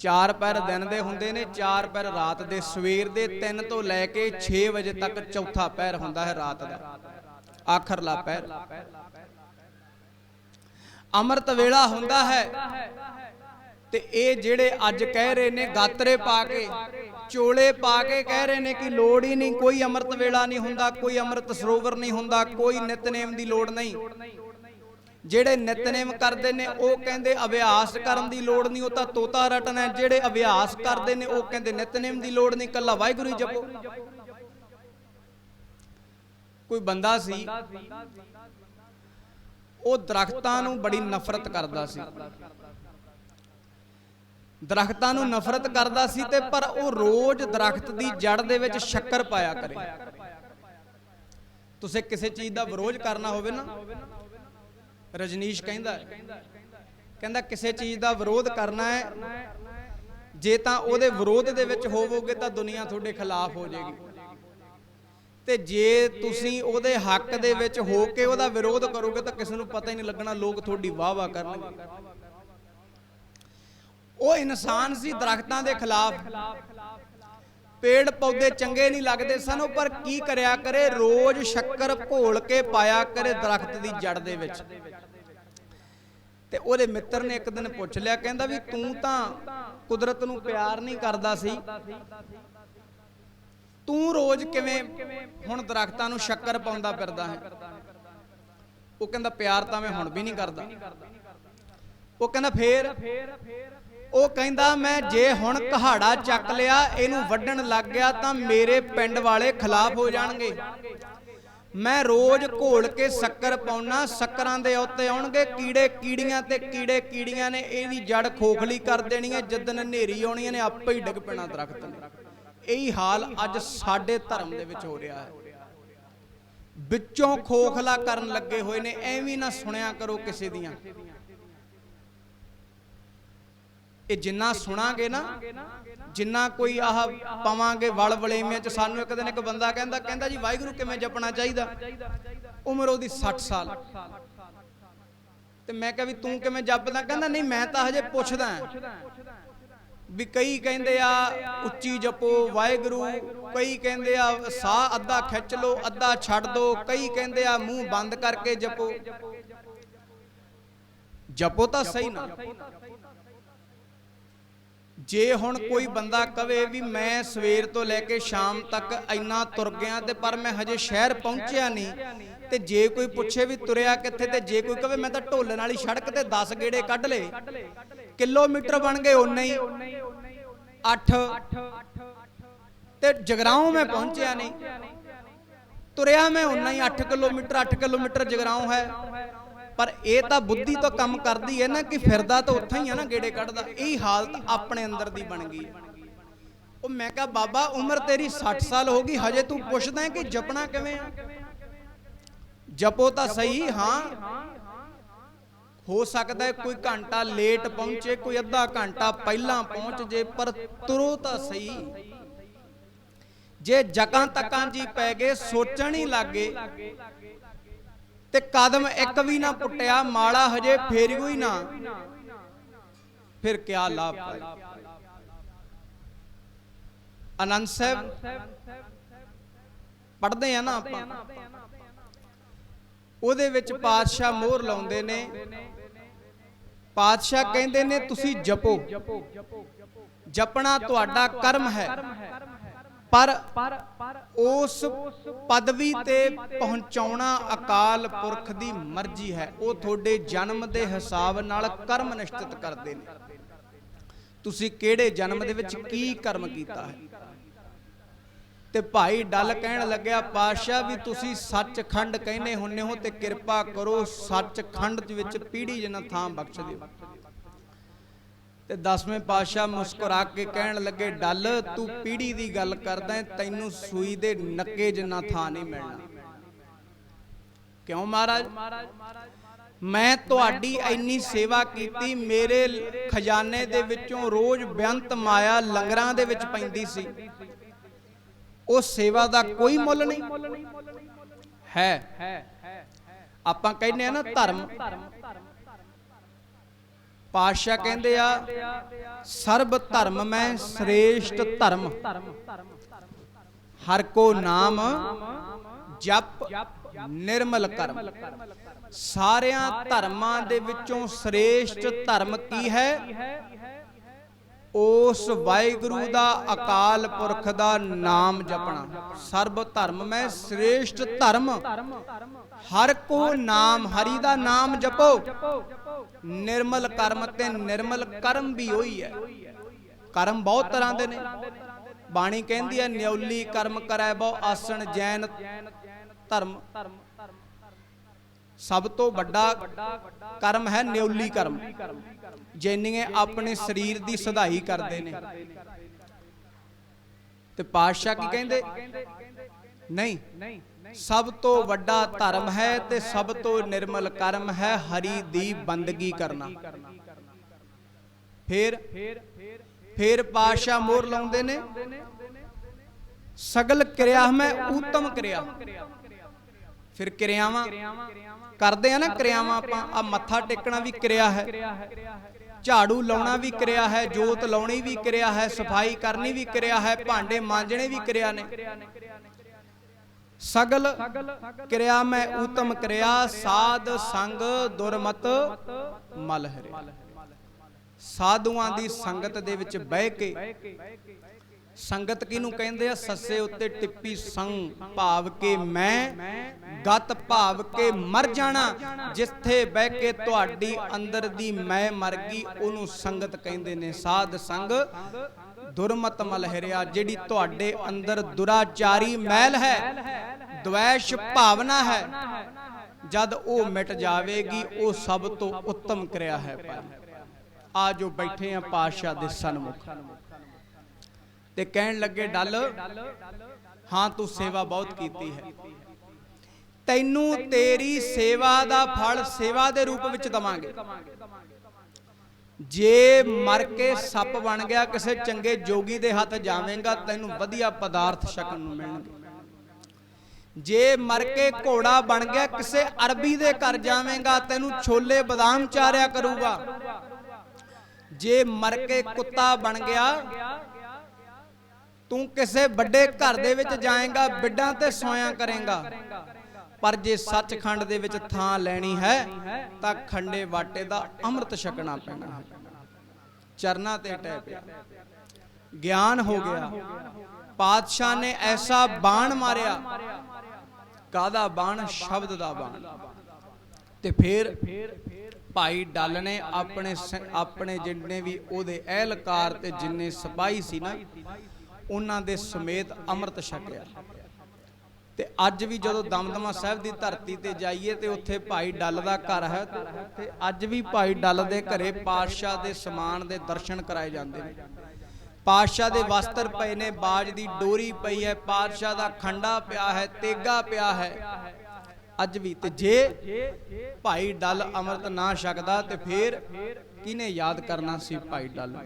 4 पैर दिन दे हुंदे ने, 4 पैर रात दे। सवेर दे 3 तो लैके 6 बजे तक चौथा पैर हुंदा है रात दा, आखरला पैर। अमृत वेला हुंदा है ते ये जेड़े अज कह रहे ने गातरे पा के, चोले पा के कह रहे ने कि लोड़ ही नहीं, कोई अमृत वेला नहीं हुंदा, कोई अमृत सरोवर नहीं हुंदा, कोई नितनेम दी लोड़ नहीं। जेड़े नितनेम करदे ने वो कहंदे अभ्यास करन दी लोड़ नहीं, वो तां तोता रटना है। जेड़े अभ्यास करदे ने वो कहंदे नितनेम दी लोड़ नहीं, कल्ला वाहिगुरू ही जपो। कोई बंदा सी, वो दरख्तां नूं बड़ी नफरत करदा सी, दरख्तां नूं नफरत करदा सी ते पर वो रोज दरख्त दी जड़ दे विच शक्कर पाया करे। तुसीं किसी चीज़ दा विरोध करना होवे ना, रजनीश कहंदा किसी चीज़ दा विरोध करना है, जे तां ओहदे विरोध दे विच होवोगे तां दुनिया तुहाडे खिलाफ हो जाएगी, ते जे तुसीं ओहदे हक दे विच हो के ओहदा विरोध करोगे तां किसी नूं पता ही नहीं लगना, लोग तुहाडी वाह वाह करनगे। वो इंसान सी दरख्तां दे खिलाफ, पेड़ पौधे चंगे नहीं लगते सन, पर की करया करे, रोज शक्कर घोल के पाया करे दरख्त दी जड़ दे विच। ते ओहदे मित्र ने एक दिन पुछ लिया, कहंदा भी तूं तां कुदरत नूं प्यार नहीं करदा सी, तूं रोज किवें हुण दरख्तां नूं शक्कर पाउंदा फिरदा है? वो कहंदा प्यार तां मैं हुण भी नहीं करदा। वो कहंदा फिर? वो कहंदा मैं जे हुण कहाड़ा चक लिया, इनू वड्डण लग गया तां मेरे पिंड वाले खिलाफ हो जाणगे। मैं रोज घोल के शक्कर पाउणा, शक्करां दे उत्ते आउणगे कीड़े कीड़ियां, ते कीड़े कीड़ियां ने इहदी जड़ खोखली कर देनी है, जदन हनेरी आउणी ने आपे ही डिग पैणा दरख्त ने। यही हाल अज साडे धर्म दे विच हो रहा है, विचों खोखला करन लगे होए ने। एवें ना सुनिया करो किसी दियां, ये जिन्ना सुनांगे ना, जिन्ना कोई आह पावांगे वल वलेमियां च। सानू एक दिन एक बंदा कहंदा जी वाहिगुरू किवें जपना चाहिदा, उम्र ओहदी 60 साल। ते मैं कहा भी तू किवें जपदा? कहंदा नहीं मैं तां हजे पुछदा भी। कई कहंदे आ उच्ची जपो वाहिगुरू, कई कहंदे आ साह अद्धा खिच लो अद्धा छड्ड दो, कई कहंदे आ मूंह बंद करके जपो। जपो तां सही ना। जे हुण कोई बंदा कहे भी मैं सवेर तो लैके शाम तक इन्ना तुर गया ते पर मैं हजे शहर पहुंचिया नहीं, ते जे कोई पुछे भी तुरिया कित्थे, ते जे कोई कहे मैं तां ढोलन वाली सड़क ते 10 गेड़े कढ ले, किलोमीटर बन गए उन्ने ही 8, ते जगराओं मैं पहुंचिया नहीं, तुरिया मैं उन्ना ही 8 किलोमीटर। 8 किलोमीटर जगराओं है, पर यह तो बुद्धि तो कम करती है ना कि फिरदा तो उत्थे ही है ना, गेड़े कढ़दा। यही हालत अपने अंदर दी बन गई। ਉਹ मैं कहा बाबा उम्र तेरी 60 साल हो गई, हजे तू पुछदा है कि जपना किवें? जपो तो सही। हाँ हो सकता है कोई घंटा लेट पहुंचे, कोई अद्धा घंटा पहला पहुंच जे, पर तुरो तो सही। जे जकां तकां जी पै गए, सोचण ही लग गए ते कदम एक भी ना पुट्टिया, माड़ा हजे फेरियो ही ना, फिर क्या लाभ? आनंद साहब पढ़ते हैं ना, आप ਉਹਦੇ ਵਿੱਚ ਪਾਤਸ਼ਾਹ ਮੋਹਰ ਲਾਉਂਦੇ ਨੇ। ਪਾਤਸ਼ਾਹ ਕਹਿੰਦੇ ਨੇ ਤੁਸੀਂ ਜਪੋ, ਜਪਣਾ ਤੁਹਾਡਾ ਕਰਮ ਹੈ, ਪਰ ਉਸ ਪਦਵੀ ਤੇ ਪਹੁੰਚਾਉਣਾ ਅਕਾਲ ਪੁਰਖ ਦੀ ਮਰਜ਼ੀ ਹੈ। ਉਹ ਤੁਹਾਡੇ ਜਨਮ ਦੇ ਹਿਸਾਬ ਨਾਲ ਕਰਮ ਨਿਸ਼ਚਿਤ ਕਰਦੇ ਨੇ, ਤੁਸੀਂ ਕਿਹੜੇ ਜਨਮ ਦੇ ਵਿੱਚ ਕੀ ਕਰਮ ਕੀਤਾ ਹੈ। ਤੇ ਭਾਈ ਡੱਲ ਕਹਿਣ ਲੱਗਿਆ, ਪਾਤਸ਼ਾਹ ਵੀ ਤੁਸੀਂ ਸੱਚਖੰਡ ਕਹਿੰਦੇ ਹੁੰਨੇ ਹੋ, ਤੇ ਕਿਰਪਾ ਕਰੋ ਸੱਚਖੰਡ ਦੇ ਵਿੱਚ ਪੀੜੀ ਜਿੰਨਾ ਥਾਂ ਬਖਸ਼ ਦਿਓ। ਤੇ 10ਵੇਂ ਪਾਤਸ਼ਾਹ ਮੁਸਕਰਾ ਕੇ ਕਹਿਣ ਲੱਗੇ, ਡੱਲ ਤੂੰ ਪੀੜੀ ਦੀ ਗੱਲ ਕਰਦਾ, ਤੈਨੂੰ ਸੂਈ ਦੇ ਨੱਕੇ ਜਿੰਨਾ ਥਾਂ ਨਹੀਂ ਮਿਲਣਾ। ਕਿਉਂ ਮਹਾਰਾਜ? ਮੈਂ ਤੁਹਾਡੀ ਇੰਨੀ ਸੇਵਾ ਕੀਤੀ, ਮੇਰੇ ਖਜ਼ਾਨੇ ਦੇ ਵਿੱਚੋਂ ਰੋਜ਼ ਬੇਅੰਤ ਮਾਇਆ ਲੰਗਰਾਂ ਦੇ ਵਿੱਚ ਪੈਂਦੀ ਸੀ, ਉਹ ਸੇਵਾ ਦਾ ਕੋਈ ਮੁੱਲ ਨਹੀਂ ਹੈ। ਆਪਾਂ ਕਹਿੰਦੇ ਆ ਨਾ ਧਰਮ, ਪਾਤਸ਼ਾਹ ਕਹਿੰਦੇ ਆ ਸਰਬ ਧਰਮ ਮੈਂ ਸ੍ਰੇਸ਼ਟ ਧਰਮ, ਹਰ ਕੋ ਨਾਮ ਜਪ ਨਿਰਮਲ ਕਰਮ। ਸਾਰਿਆਂ ਧਰਮਾਂ ਦੇ ਵਿੱਚੋਂ ਸ੍ਰੇਸ਼ਟ ਧਰਮ ਕੀ ਹੈ? ਉਸ ਵਾਹਿਗੁਰੂ ਦਾ ਅਕਾਲ ਪੁਰਖ ਦਾ ਨਾਮ ਜਪਣਾ। ਸਰਬ ਧਰਮ ਮੈਂ ਸ੍ਰੇਸ਼ਟ ਧਰਮ, ਹਰ ਕੋ ਨਾਮ, ਹਰੀ ਦਾ ਨਾਮ ਜਪੋ। ਨਿਰਮਲ ਕਰਮ, ਤੇ ਨਿਰਮਲ ਕਰਮ ਵੀ ਉਹੀ ਹੈ। ਕਰਮ ਬਹੁਤ ਤਰ੍ਹਾਂ ਦੇ ਨੇ। ਬਾਣੀ ਕਹਿੰਦੀ ਹੈ ਨਿਉਲੀ ਕਰਮ ਕਰੈ ਬਹੁ ਆਸਣ ਜੈਨ ਧਰਮ। ਸਭ ਤੋਂ ਵੱਡਾ ਕਰਮ ਹੈ ਨਿਉਲੀ ਕਰਮ। ਜੈਨੀਏ ਆਪਣੇ ਸਰੀਰ ਦੀ ਸਧਾਈ ਕਰਦੇ ਨੇ। ਤੇ ਪਾਤਸ਼ਾਹ ਕੀ ਕਹਿੰਦੇ? ਨਹੀਂ, ਸਭ ਤੋਂ ਵੱਡਾ ਧਰਮ ਹੈ ਤੇ ਸਭ ਤੋਂ ਨਿਰਮਲ ਕਰਮ ਹੈ ਹਰੀ ਦੀ ਬੰਦਗੀ ਕਰਨਾ। ਫਿਰ ਪਾਤਸ਼ਾਹ ਮੋਹਰ ਲਾਉਂਦੇ ਨੇ, ਸਗਲ ਕਿਰਿਆ ਮੈਂ ਊਤਮ ਕਿਰਿਆ। ਫਿਰ ਕਿਰਿਆਵਾਂ ਕਰਦੇ ਆ ਨਾ, ਕਿਰਿਆਵਾਂ ਆਪਾਂ ਆ ਮੱਥਾ ਟੇਕਣਾ ਵੀ ਕਿਰਿਆ ਹੈ, ਝਾੜੂ ਲਾਉਣਾ ਵੀ ਕਿਰਿਆ ਹੈ, ਜੋਤ ਲਾਉਣੀ ਵੀ ਕਿਰਿਆ ਹੈ, ਸਫਾਈ ਕਰਨੀ ਵੀ ਕਿਰਿਆ ਹੈ, ਭਾਂਡੇ ਮਾਂਜਣੇ ਵੀ ਕਿਰਿਆ ਨੇ। ਸਗਲ ਕਿਰਿਆ ਮੈਂ ਊਤਮ ਕਿਰਿਆ, ਸਾਧ ਸੰਗ ਦੁਰਮਤ ਮਲ ਹਰਿਆ। ਸਾਧੂਆਂ ਦੀ ਸੰਗਤ ਦੇ ਵਿੱਚ ਬਹਿ ਕੇ, ਸੰਗਤ ਕਿਹਨੂੰ ਕਹਿੰਦੇ ਆ? ਸੱਸੇ ਉੱਤੇ ਟਿੱਪੀ ਸੰਗ ਭਾਵ ਕੇ ਮੈਂ, ਗਤ ਭਾਵ ਕੇ ਮਰ ਜਾਣਾ। ਜਿੱਥੇ ਬਹਿ ਕੇ ਤੁਹਾਡੀ ਅੰਦਰ ਦੀ ਮੈਂ ਮਰ ਗਈ, ਉਹਨੂੰ ਸੰਗਤ ਕਹਿੰਦੇ ਨੇ। ਸਾਧ ਸੰਗ ਦੁਰਮਤ ਮਲ ਹਰਿਆ, ਜਿਹੜੀ ਤੁਹਾਡੇ ਅੰਦਰ ਦੁਰਾਚਾਰੀ ਮੈਲ ਹੈ, ਦ્વੈਸ਼ ਭਾਵਨਾ ਹੈ, ਜਦ ਉਹ ਮਿਟ ਜਾਵੇਗੀ, ਉਹ ਸਭ ਤੋਂ ਉੱਤਮ ਕਿਰਿਆ ਹੈ। ਆ ਜੋ ਬੈਠੇ ਆ ਪਾਤਸ਼ਾਹ ਦੇ ਸਨਮੁਖ, ਤੇ ਕਹਿਣ ਲੱਗੇ, ਡੱਲ ਹਾਂ ਤੂੰ ਸੇਵਾ ਬਹੁਤ ਕੀਤੀ ਹੈ, ਤੈਨੂੰ ਤੇਰੀ ਸੇਵਾ ਦਾ ਫਲ ਸੇਵਾ ਦੇ ਰੂਪ ਵਿੱਚ ਦਵਾਂਗੇ। ਜੇ ਮਰ ਕੇ ਸੱਪ ਬਣ ਗਿਆ, ਕਿਸੇ ਚੰਗੇ ਜੋਗੀ ਦੇ ਹੱਥ ਜਾਵੇਂਗਾ, ਤੈਨੂੰ ਵਧੀਆ ਪਦਾਰਥ ਛਕਣ ਨੂੰ ਮਿਲਣਗੇ। ਜੇ ਮਰ ਕੇ ਘੋੜਾ ਬਣ ਗਿਆ, ਕਿਸੇ ਅਰਬੀ ਦੇ ਘਰ ਜਾਵੇਂਗਾ, ਤੈਨੂੰ ਛੋਲੇ ਬਦਾਮ ਚਾਰਿਆ ਕਰੂਗਾ। ਜੇ ਮਰ ਕੇ ਕੁੱਤਾ ਬਣ ਗਿਆ, ਤੂੰ ਕਿਸੇ ਵੱਡੇ ਘਰ ਦੇ ਵਿੱਚ ਜਾਏਗਾ, ਬਿੱਡਾਂ ਤੇ ਸੋਇਆ ਕਰੇਗਾ। ਪਰ ਜੇ ਸੱਚਖੰਡ ਦੇ ਵਿੱਚ ਥਾਂ ਲੈਣੀ ਹੈ, ਤਾਂ ਖੰਡੇ ਵਾਟੇ ਦਾ ਅੰਮ੍ਰਿਤ ਛਕਣਾ ਪੈਣਾ ਹੈ। ਚਰਨਾਂ ਤੇ ਟਹਿ ਪਿਆ, ਗਿਆਨ ਹੋ ਗਿਆ। ਪਾਤਸ਼ਾਹ ਨੇ ਐਸਾ ਬਾਣ ਮਾਰਿਆ। ਕਾਹਦਾ ਬਾਣ? ਸ਼ਬਦ ਦਾ ਬਾਣ। ਤੇ ਫਿਰ ਭਾਈ ਡੱਲ ਨੇ ਆਪਣੇ ਜਿੰਨੇ ਵੀ ਉਹਦੇ ਅਹਿਲਕਾਰ ਤੇ ਜਿੰਨੇ ਸਿਪਾਹੀ ਸੀ ਨਾ, ਉਹਨਾਂ ਦੇ ਸਮੇਤ ਅੰਮ੍ਰਿਤ ਛਕਿਆ। ਤੇ ਅੱਜ ਵੀ ਜਦੋਂ ਦਮਦਮਾ ਸਾਹਿਬ ਦੀ ਧਰਤੀ ਤੇ ਜਾਈਏ, ਤੇ ਉੱਥੇ ਭਾਈ ਡੱਲ ਦਾ ਘਰ ਹੈ, ਤੇ ਉੱਥੇ ਅੱਜ ਵੀ ਭਾਈ ਡੱਲ ਦੇ ਘਰੇ ਪਾਤਸ਼ਾਹ ਦੇ ਸਮਾਨ ਦੇ ਦਰਸ਼ਨ ਕਰਾਏ ਜਾਂਦੇ ਨੇ। ਪਾਤਸ਼ਾਹ ਦੇ ਵਸਤਰ ਪਏ ਨੇ, ਬਾਜ ਦੀ ਡੋਰੀ ਪਈ ਹੈ, ਪਾਤਸ਼ਾਹ ਦਾ ਖੰਡਾ ਪਿਆ ਹੈ, ਤੇਗਾ ਪਿਆ ਹੈ ਅੱਜ ਵੀ। ਤੇ ਜੇ ਭਾਈ ਡੱਲ ਅੰਮ੍ਰਿਤ ਨਾ ਛਕਦਾ, ਤੇ ਫਿਰ ਕਿਹਨੇ ਯਾਦ ਕਰਨਾ ਸੀ ਭਾਈ ਡੱਲ?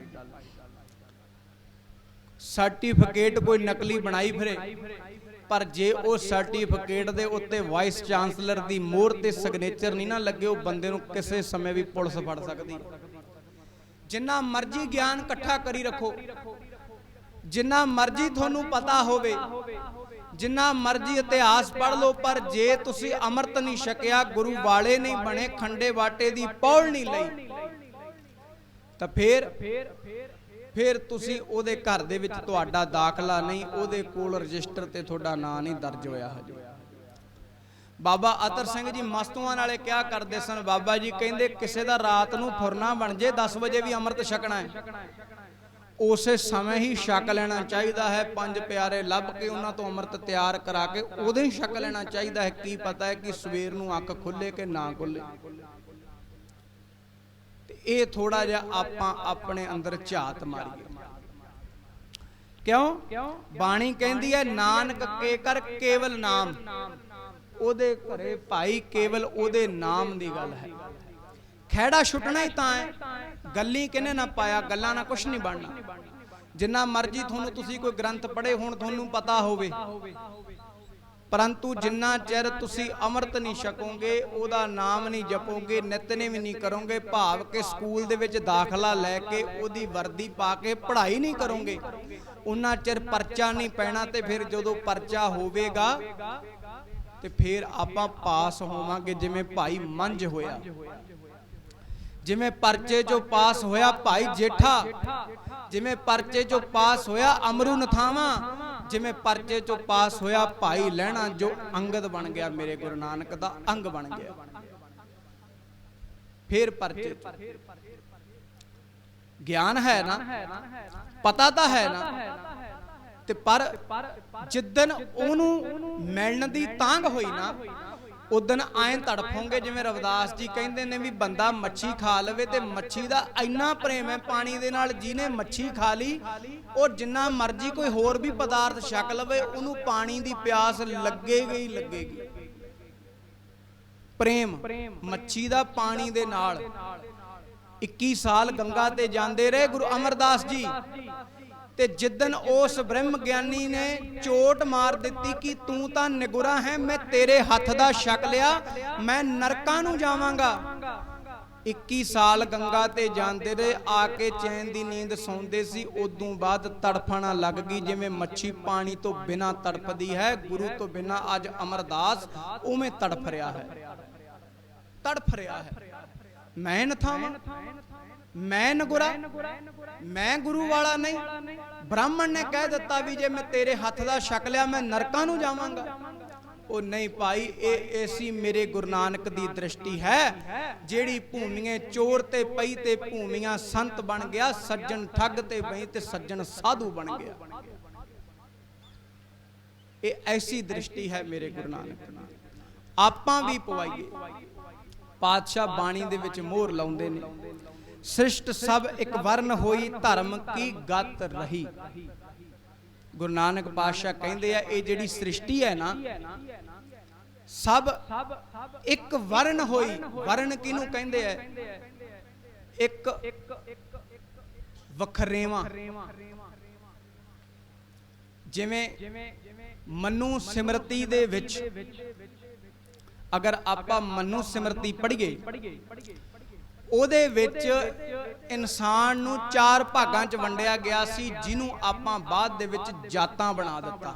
ਸਰਟੀਫਿਕੇਟ ਕੋਈ ਨਕਲੀ ਬਣਾਈ ਫਿਰੇ, ਪਰ ਜੇ ਉਹ ਸਰਟੀਫਿਕੇਟ ਦੇ ਉੱਤੇ ਵਾਈਸ ਚਾਂਸਲਰ ਦੀ ਮੋਹਰ ਤੇ ਸਿਗਨੇਚਰ ਨਹੀਂ ਨਾ ਲੱਗੇ, ਉਹ ਬੰਦੇ ਨੂੰ ਕਿਸੇ ਸਮੇਂ ਵੀ ਪੁਲਿਸ ਫੜ ਸਕਦੀ। ਜਿੰਨਾ ਮਰਜ਼ੀ ਗਿਆਨ ਇਕੱਠਾ ਕਰੀ ਰੱਖੋ, ਜਿੰਨਾ ਮਰਜ਼ੀ ਤੁਹਾਨੂੰ ਪਤਾ ਹੋਵੇ, ਜਿੰਨਾ ਮਰਜ਼ੀ ਇਤਿਹਾਸ ਪੜ੍ਹ ਲਓ, ਪਰ ਜੇ ਤੁਸੀਂ ਅੰਮ੍ਰਿਤ ਨਹੀਂ ਛਕਿਆ, ਗੁਰੂ ਵਾਲੇ ਨਹੀਂ ਬਣੇ, ਖੰਡੇ ਬਾਟੇ ਦੀ ਪੌੜ ਨਹੀਂ ਲਈ, ਤਾਂ ਫਿਰ ਤੁਸੀਂ ਉਹਦੇ ਘਰ ਦੇ ਵਿੱਚ ਤੁਹਾਡਾ ਦਾਖਲਾ ਨਹੀਂ, ਉਹਦੇ ਕੋਲ ਰਜਿਸਟਰ ਤੇ ਤੁਹਾਡਾ ਨਾਂ ਨਹੀਂ ਦਰਜ ਹੋਇਆ ਹਜੇ। ਬਾਬਾ ਅਤਰ ਸਿੰਘ ਜੀ ਮਸਤੂਆਂ ਵਾਲੇ ਕਿਆ ਕਰਦੇ ਸਨ, ਬਾਬਾ ਜੀ ਕਹਿੰਦੇ ਕਿਸੇ ਦਾ ਰਾਤ ਨੂੰ ਫੁਰਨਾ ਬਣ ਜੇ 10 ਵਜੇ ਵੀ ਅੰਮ੍ਰਿਤ ਛਕਣਾ ਹੈ, ਉਸੇ ਸਮੇਂ ਹੀ ਛਕ ਲੈਣਾ ਚਾਹੀਦਾ ਹੈ। 5 ਪਿਆਰੇ ਲੱਭ ਕੇ ਉਹਨਾਂ ਤੋਂ ਅੰਮ੍ਰਿਤ ਤਿਆਰ ਕਰਾ ਕੇ ਉਦੋਂ ਹੀ ਛਕ ਲੈਣਾ ਚਾਹੀਦਾ ਹੈ। ਕੀ ਪਤਾ ਹੈ ਕਿ ਸਵੇਰ ਨੂੰ ਅੱਖ ਖੁੱਲੇ ਕਿ ਨਾ ਖੁੱਲੇ। ਤੇ ਇਹ ਥੋੜਾ ਜਿਹਾ ਆਪਾਂ ਆਪਣੇ ਅੰਦਰ ਝਾਤ ਮਾਰੀਏ। ਕਿਉਂ? ਬਾਣੀ ਕਹਿੰਦੀ ਹੈ ਨਾਨਕ ਕੇ ਕਰ ਕੇਵਲ ਨਾਮ, ਉਹਦੇ ਘਰੇ ਭਾਈ ਕੇਵਲ ਉਹਦੇ ਨਾਮ ਦੀ ਗੱਲ ਹੈ। ਖਹਿੜਾ ਛੁੱਟਣਾ ਹੀ ਤਾਂ ਹੈ, ਗੱਲੀ ਕਿਨੇ ਨਾ ਪਾਇਆ, ਗੱਲਾਂ ਨਾਲ ਕੁਛ ਨਹੀਂ ਬਣਨਾ। ਜਿੰਨਾ ਮਰਜ਼ੀ ਤੁਹਾਨੂੰ ਤੁਸੀਂ ਕੋਈ ਗ੍ਰੰਥ ਪੜ੍ਹੇ ਹੋਣ, ਤੁਹਾਨੂੰ ਪਤਾ ਹੋਵੇ, ਪਰੰਤੂ ਜਿੰਨਾ ਚਿਰ ਤੁਸੀਂ ਅੰਮ੍ਰਿਤ ਨਹੀਂ ਛਕੋਗੇ, ਉਹਦਾ ਨਾਮ ਨਹੀਂ ਜਪੋਗੇ, ਨਿਤਨੇਮ ਨਹੀਂ ਕਰੋਗੇ, ਭਾਵ ਕਿ ਸਕੂਲ ਦੇ ਵਿੱਚ ਦਾਖਲਾ ਲੈ ਕੇ ਉਹਦੀ ਵਰਦੀ ਪਾ ਕੇ ਪੜ੍ਹਾਈ ਨਹੀਂ ਕਰੋਗੇ, ਉਹਨਾਂ ਚਿਰ ਪਰਚਾ ਨਹੀਂ ਪੈਣਾ। ਤੇ ਫਿਰ ਜਦੋਂ ਪਰਚਾ ਹੋਵੇਗਾ ਤੇ ਫਿਰ ਆਪਾਂ ਪਾਸ ਹੋਵਾਂਗੇ, ਜਿਵੇਂ ਭਾਈ ਮੰਝ ਹੋਇਆ, ਜਿਵੇਂ ਪਰਚੇ ਚੋਂ ਪਾਸ ਹੋਇਆ ਭਾਈ ਜੇਠਾ, ਜਿਵੇਂ ਪਰਚੇ ਚੋਂ ਪਾਸ ਹੋਇਆ ਅਮਰੂ ਨਥਾਵਾਂ, ਜਿਵੇਂ ਪਰਚੇ ਚੋਂ ਪਾਸ ਹੋਇਆ ਭਾਈ ਲਹਿਣਾ, ਜੋ ਅੰਗਦ ਬਣ ਗਿਆ, ਮੇਰੇ ਗੁਰੂ ਨਾਨਕ ਦਾ ਅੰਗ ਬਣ ਗਿਆ। ਫਿਰ ਪਰਚੇ ਗਿਆਨ ਹੈ ਨਾ, ਪਤਾ ਤਾਂ ਹੈ ਨਾ, ਤੇ ਪਰ ਜਿੱਦਨ ਉਹਨੂੰ ਮਿਲਣ ਦੀ ਤਾਂਘ ਹੋਈ ਨਾ, ਉਦਨ ਐਂ ਤੜਫੋਂਗੇ। ਜਿਵੇਂ ਰਵਿਦਾਸ ਜੀ ਕਹਿੰਦੇ ਨੇ ਵੀ ਬੰਦਾ ਮੱਛੀ ਖਾ ਲਵੇ ਤੇ ਮੱਛੀ ਦਾ ਇੰਨਾ ਪ੍ਰੇਮ ਹੈ ਪਾਣੀ ਦੇ ਨਾਲ, ਜਿਹਨੇ ਮੱਛੀ ਖਾ ਲਈ ਉਹ ਜਿੰਨਾ ਮਰਜ਼ੀ ਕੋਈ ਹੋਰ ਵੀ ਪਦਾਰਥ ਛਕ ਲਵੇ, ਉਹਨੂੰ ਪਾਣੀ ਦੀ ਪਿਆਸ ਲੱਗੇਗੀ ਹੀ ਲੱਗੇਗੀ। ਪ੍ਰੇਮ ਮੱਛੀ ਦਾ ਪਾਣੀ ਦੇ ਨਾਲ। 21 ਸਾਲ ਗੰਗਾ ਤੇ ਜਾਂਦੇ ਰਹੇ ਗੁਰੂ ਅਮਰਦਾਸ ਜੀ, ਤੇ ਜਿੱਦਨ ਉਸ ਬ੍ਰਹਮ ਗਿਆਨੀ ਨੇ ਚੋਟ ਮਾਰ ਦਿੱਤੀ ਕਿ ਤੂੰ ਤਾਂ ਨਿਗੁਰਾ ਹੈ, ਮੈਂ ਤੇਰੇ ਹੱਥ ਦਾ ਛਕ ਲਿਆ, ਮੈਂ ਨਰਕਾਂ ਨੂੰ ਜਾਵਾਂਗਾ। 21 ਸਾਲ ਗੰਗਾ ਤੇ ਜਾਂਦੇ ਰਹੇ, ਆ ਕੇ ਚੈਨ ਦੀ ਨੀਂਦ ਸੌਂਦੇ ਸੀ। ਉਦੋਂ ਬਾਅਦ ਤੜਫਣਾ ਲੱਗ ਗਈ, ਜਿਵੇਂ ਮੱਛੀ ਪਾਣੀ ਤੋਂ ਬਿਨਾਂ ਤੜਫਦੀ ਹੈ, ਗੁਰੂ ਤੋਂ ਬਿਨਾਂ ਅੱਜ ਅਮਰਦਾਸ ਉਵੇਂ ਤੜਫ ਰਿਹਾ ਹੈ, ਤੜਫ ਰਿਹਾ ਹੈ। ਮੈਂ ਨਥਾਵਾਂ, ਮੈਂ ਨਗੁਰਾ, ਮੈਂ ਗੁਰੂ ਵਾਲਾ ਨਹੀਂ। ਬ੍ਰਾਹਮਣ ਨੇ ਕਹਿ ਦਿੱਤਾ ਵੀ ਜੇ ਮੈਂ ਤੇਰੇ ਹੱਥ ਦਾ ਛਕ ਲਿਆ ਮੈਂ ਨਰਕਾਂ ਨੂੰ ਜਾਵਾਂਗਾ। ਉਹ ਨਹੀਂ ਭਾਈ, ਇਹ ਐਸੀ ਮੇਰੇ ਗੁਰੂ ਨਾਨਕ ਦੀ ਦ੍ਰਿਸ਼ਟੀ ਹੈ, ਜਿਹੜੀ ਭੂਮੀਏ ਚੋਰ ਤੇ ਪਈ ਤੇ ਭੂਮੀਆਂ ਸੰਤ ਬਣ ਗਿਆ, ਸੱਜਣ ਠੱਗ ਤੇ ਬਈ ਤੇ ਸੱਜਣ ਸਾਧੂ ਬਣ ਗਿਆ। ਇਹ ਐਸੀ ਦ੍ਰਿਸ਼ਟੀ ਹੈ ਮੇਰੇ ਗੁਰੂ ਨਾਨਕ ਦੀ। ਆਪਾਂ ਵੀ ਪਵਾਈਏ। ਪਾਤਸ਼ਾਹ ਬਾਣੀ ਦੇ ਵਿੱਚ ਮੋਹਰ ਲਾਉਂਦੇ ਨੇ, ਸ੍ਰਿਸ਼ਟ ਸਭ ਇੱਕ ਵਰਨ ਹੋਈ, ਧਰਮ ਕੀ ਗਤ ਰਹੀ। ਗੁਰੂ ਨਾਨਕ ਪਾਤਸ਼ਾਹ ਕਹਿੰਦੇ ਆ ਇਹ ਜਿਹੜੀ ਸ੍ਰਿਸ਼ਟੀ ਹੈ ਨਾ, ਸਭ ਇੱਕ ਵਰਨ ਹੋਈ। ਵਰਨ ਕਿਹਨੂੰ ਕਹਿੰਦੇ ਆ? ਇੱਕ ਵਖਰੇਵਾਂ। ਜਿਵੇਂ ਮਨੂ ਸਿਮਰਤੀ ਦੇ ਵਿੱਚ ਅਗਰ ਆਪਾਂ ਮਨੂ ਸਿਮਰਤੀ ਪੜ੍ਹੀਏ, ਉਹਦੇ ਵਿੱਚ ਇਨਸਾਨ ਨੂੰ 4 ਭਾਗਾਂ 'ਚ ਵੰਡਿਆ ਗਿਆ ਸੀ, ਜਿਹਨੂੰ ਆਪਾਂ ਬਾਅਦ ਦੇ ਵਿੱਚ ਜਾਤਾਂ ਬਣਾ ਦਿੱਤਾ।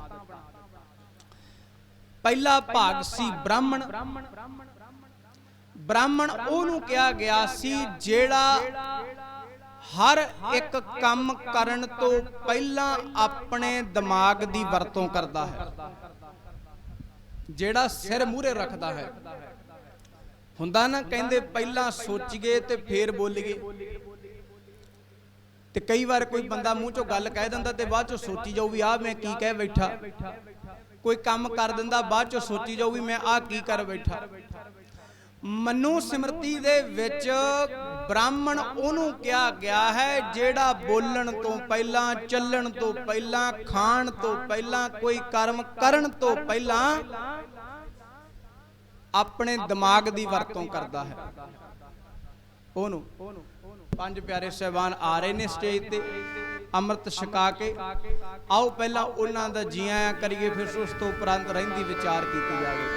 ਪਹਿਲਾ ਭਾਗ ਸੀ ਬ੍ਰਾਹਮਣ। ਬ੍ਰਾਹਮਣ ਉਹਨੂੰ ਕਿਹਾ ਗਿਆ ਸੀ ਜਿਹੜਾ ਹਰ ਇੱਕ ਕੰਮ ਕਰਨ ਤੋਂ ਪਹਿਲਾਂ ਆਪਣੇ ਦਿਮਾਗ ਦੀ ਵਰਤੋਂ ਕਰਦਾ ਹੈ, ਜਿਹੜਾ ਸਿਰ ਮੂਹਰੇ ਰੱਖਦਾ ਹੈ। ਹੁੰਦਾ ਨਾ, ਕਹਿੰਦੇ ਪਹਿਲਾਂ ਸੋਚੀਏ ਤੇ ਫੇਰ ਬੋਲੀਏ। ਤੇ ਕਈ ਵਾਰ ਕੋਈ ਬੰਦਾ ਮੂੰਹ ਚੋਂ ਗੱਲ ਕਹਿ ਦਿੰਦਾ ਤੇ ਬਾਅਦ ਚੋਂ ਸੋਚੀ ਜਾਊ ਵੀ ਆਹ ਮੈਂ ਕੀ ਕਹਿ ਬੈਠਾ। ਕੋਈ ਕੰਮ ਕਰ ਦਿੰਦਾ, ਬਾਅਦ ਚੋਂ ਸੋਚੀ ਜਾਊ ਵੀ ਮੈਂ ਆਹ ਕੀ ਕਰ ਬੈਠਾ। ਮਨੂ ਸਿਮਰਤੀ ਦੇ ਵਿੱਚ ਬ੍ਰਾਹਮਣ ਉਹਨੂੰ ਕਿਹਾ ਗਿਆ ਹੈ ਜਿਹੜਾ ਬੋਲਣ ਤੋਂ ਪਹਿਲਾਂ, ਚੱਲਣ ਤੋਂ ਪਹਿਲਾਂ, ਖਾਣ ਤੋਂ ਪਹਿਲਾਂ, ਕੋਈ ਕਰਮ ਕਰਨ ਤੋਂ ਪਹਿਲਾਂ ਆਪਣੇ ਦਿਮਾਗ ਦੀ ਵਰਤੋਂ ਕਰਦਾ ਹੈ। ਉਹਨੂੰ 5 ਪਿਆਰੇ ਸਾਹਿਬਾਨ ਆ ਰਹੇ ਨੇ ਸਟੇਜ ਤੇ ਅੰਮ੍ਰਿਤ ਛਕਾ ਕੇ। ਆਓ ਪਹਿਲਾਂ ਉਹਨਾਂ ਦਾ ਜੀ ਆਇਆਂ ਕਰੀਏ, ਫਿਰ ਉਸ ਤੋਂ ਉਪਰੰਤ ਰਹਿੰਦੀ ਵਿਚਾਰ ਕੀਤੀ ਜਾਵੇ।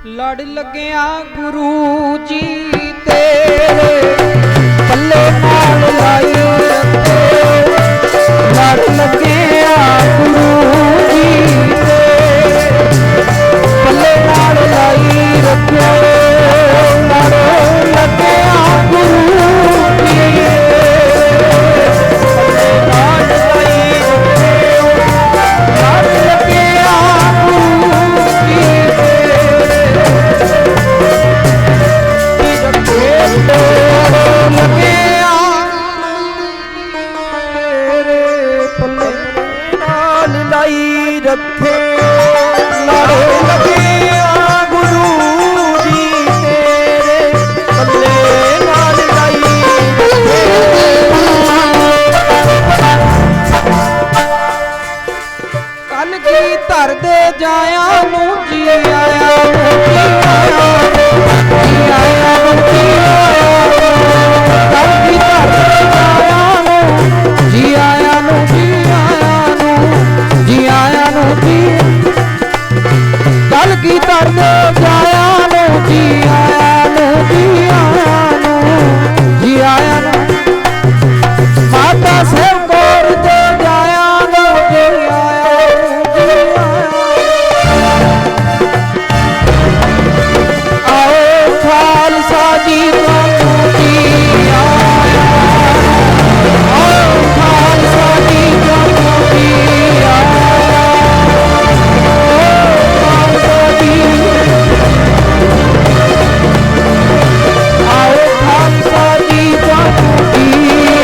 ਲੜ ਲੱਗਿਆ ਗੁਰੂ ਜੀ ਤੇਰੇ ਪੱਲੇ ਨਾਲ ਲਾਈ ਰੱਖੇ, ਲੜ ਲੱਗਿਆ ਗੁਰੂ ਜੀ ਤੇਰੇ ਪੱਲੇ ਨਾਲ ਲਾਈ ਰੱਖੇ, ਲੜ ਲੱਗਿਆ ਗੁਰੂ ਜੀ ਪੱਲੇ ਨਾਲ ਲਾਈ ਰੱਖੇ, ਲੜ ਲੱਗਿਆ ਗੁਰੂ ਜੀ ਰੱਖੇ, ਲੜ ਲੱਗਿਆ ਗੁਰੂ ਜੀ ਤੇਰੇ ਪੱਲੇ ਨਾਲ ਲਾਈ ਕੱਲ ਕੀ ਧਰਦੇ ਜਾਇਆ ਨੂੰ ਜੀ ਆਇਆ ਨੂੰ ਜੀ ਆਇਆ ਨੂੰ ਜੀ ਆਇਆ, ਕੱਲ ਕੀ ਧਰਦੇ ਜਾਇਆ ਨੂੰ ਜੀ ਆਇਆ ਨੂੰ ਜੀ ਆਇਆ ਨੂੰ ਜੀ ਆਇਆ ਨੂੰ ਜੀ, ਕੱਲ ਕੀ ਧਰਦੇ ਜਾਇਆ ਨੂੰ ਜੀ ਆਇਆ ਨੂੰ ਜੀ ਆਇਆ ਨੂੰ ਜੀ ਆਇਆ ਨੂੰ, ਮਾਤਾ ਸਾਹਿਬ ਕੌਰ ਦੇ ਜਾਇਆ ਨੂੰ ਜੀ ਆਇਆ ਨੂੰ ਜੀ ਆਇਆ, ਆਓ ਖਾਲਸਾ ਜੀ ਤੁਹਾਨੂੰ ਜੀ ਆਇਆ, ਆਓ ਖਾਲਸਾ ਜੀ ਤੁਹਾਨੂੰ ਜੀ ਆਇਆ, ਖਾਲਸਾ ਜੀ ਆਓ ਖਾਲਸਾ ਜੀ ਤੁਹਾਨੂੰ ਜੀ ਆਇਆ।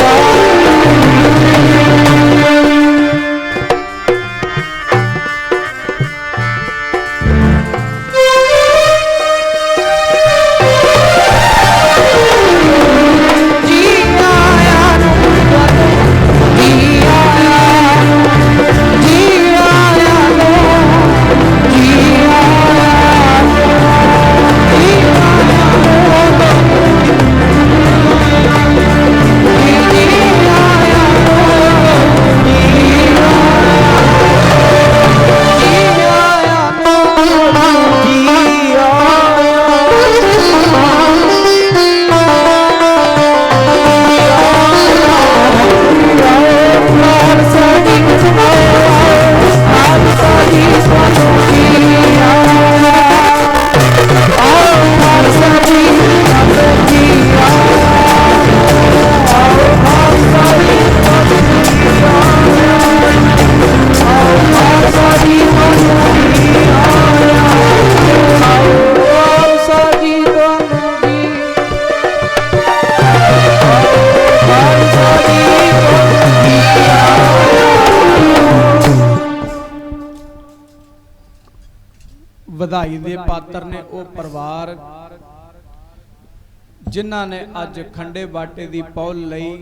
ਵਧਾਈ ਦੇ ਪਾਤਰ ਨੇ ਉਹ ਪਰਿਵਾਰ ਜਿਨ੍ਹਾਂ ਨੇ ਅੱਜ ਖੰਡੇ ਬਾਟੇ ਦੀ ਪੌਲ ਲਈ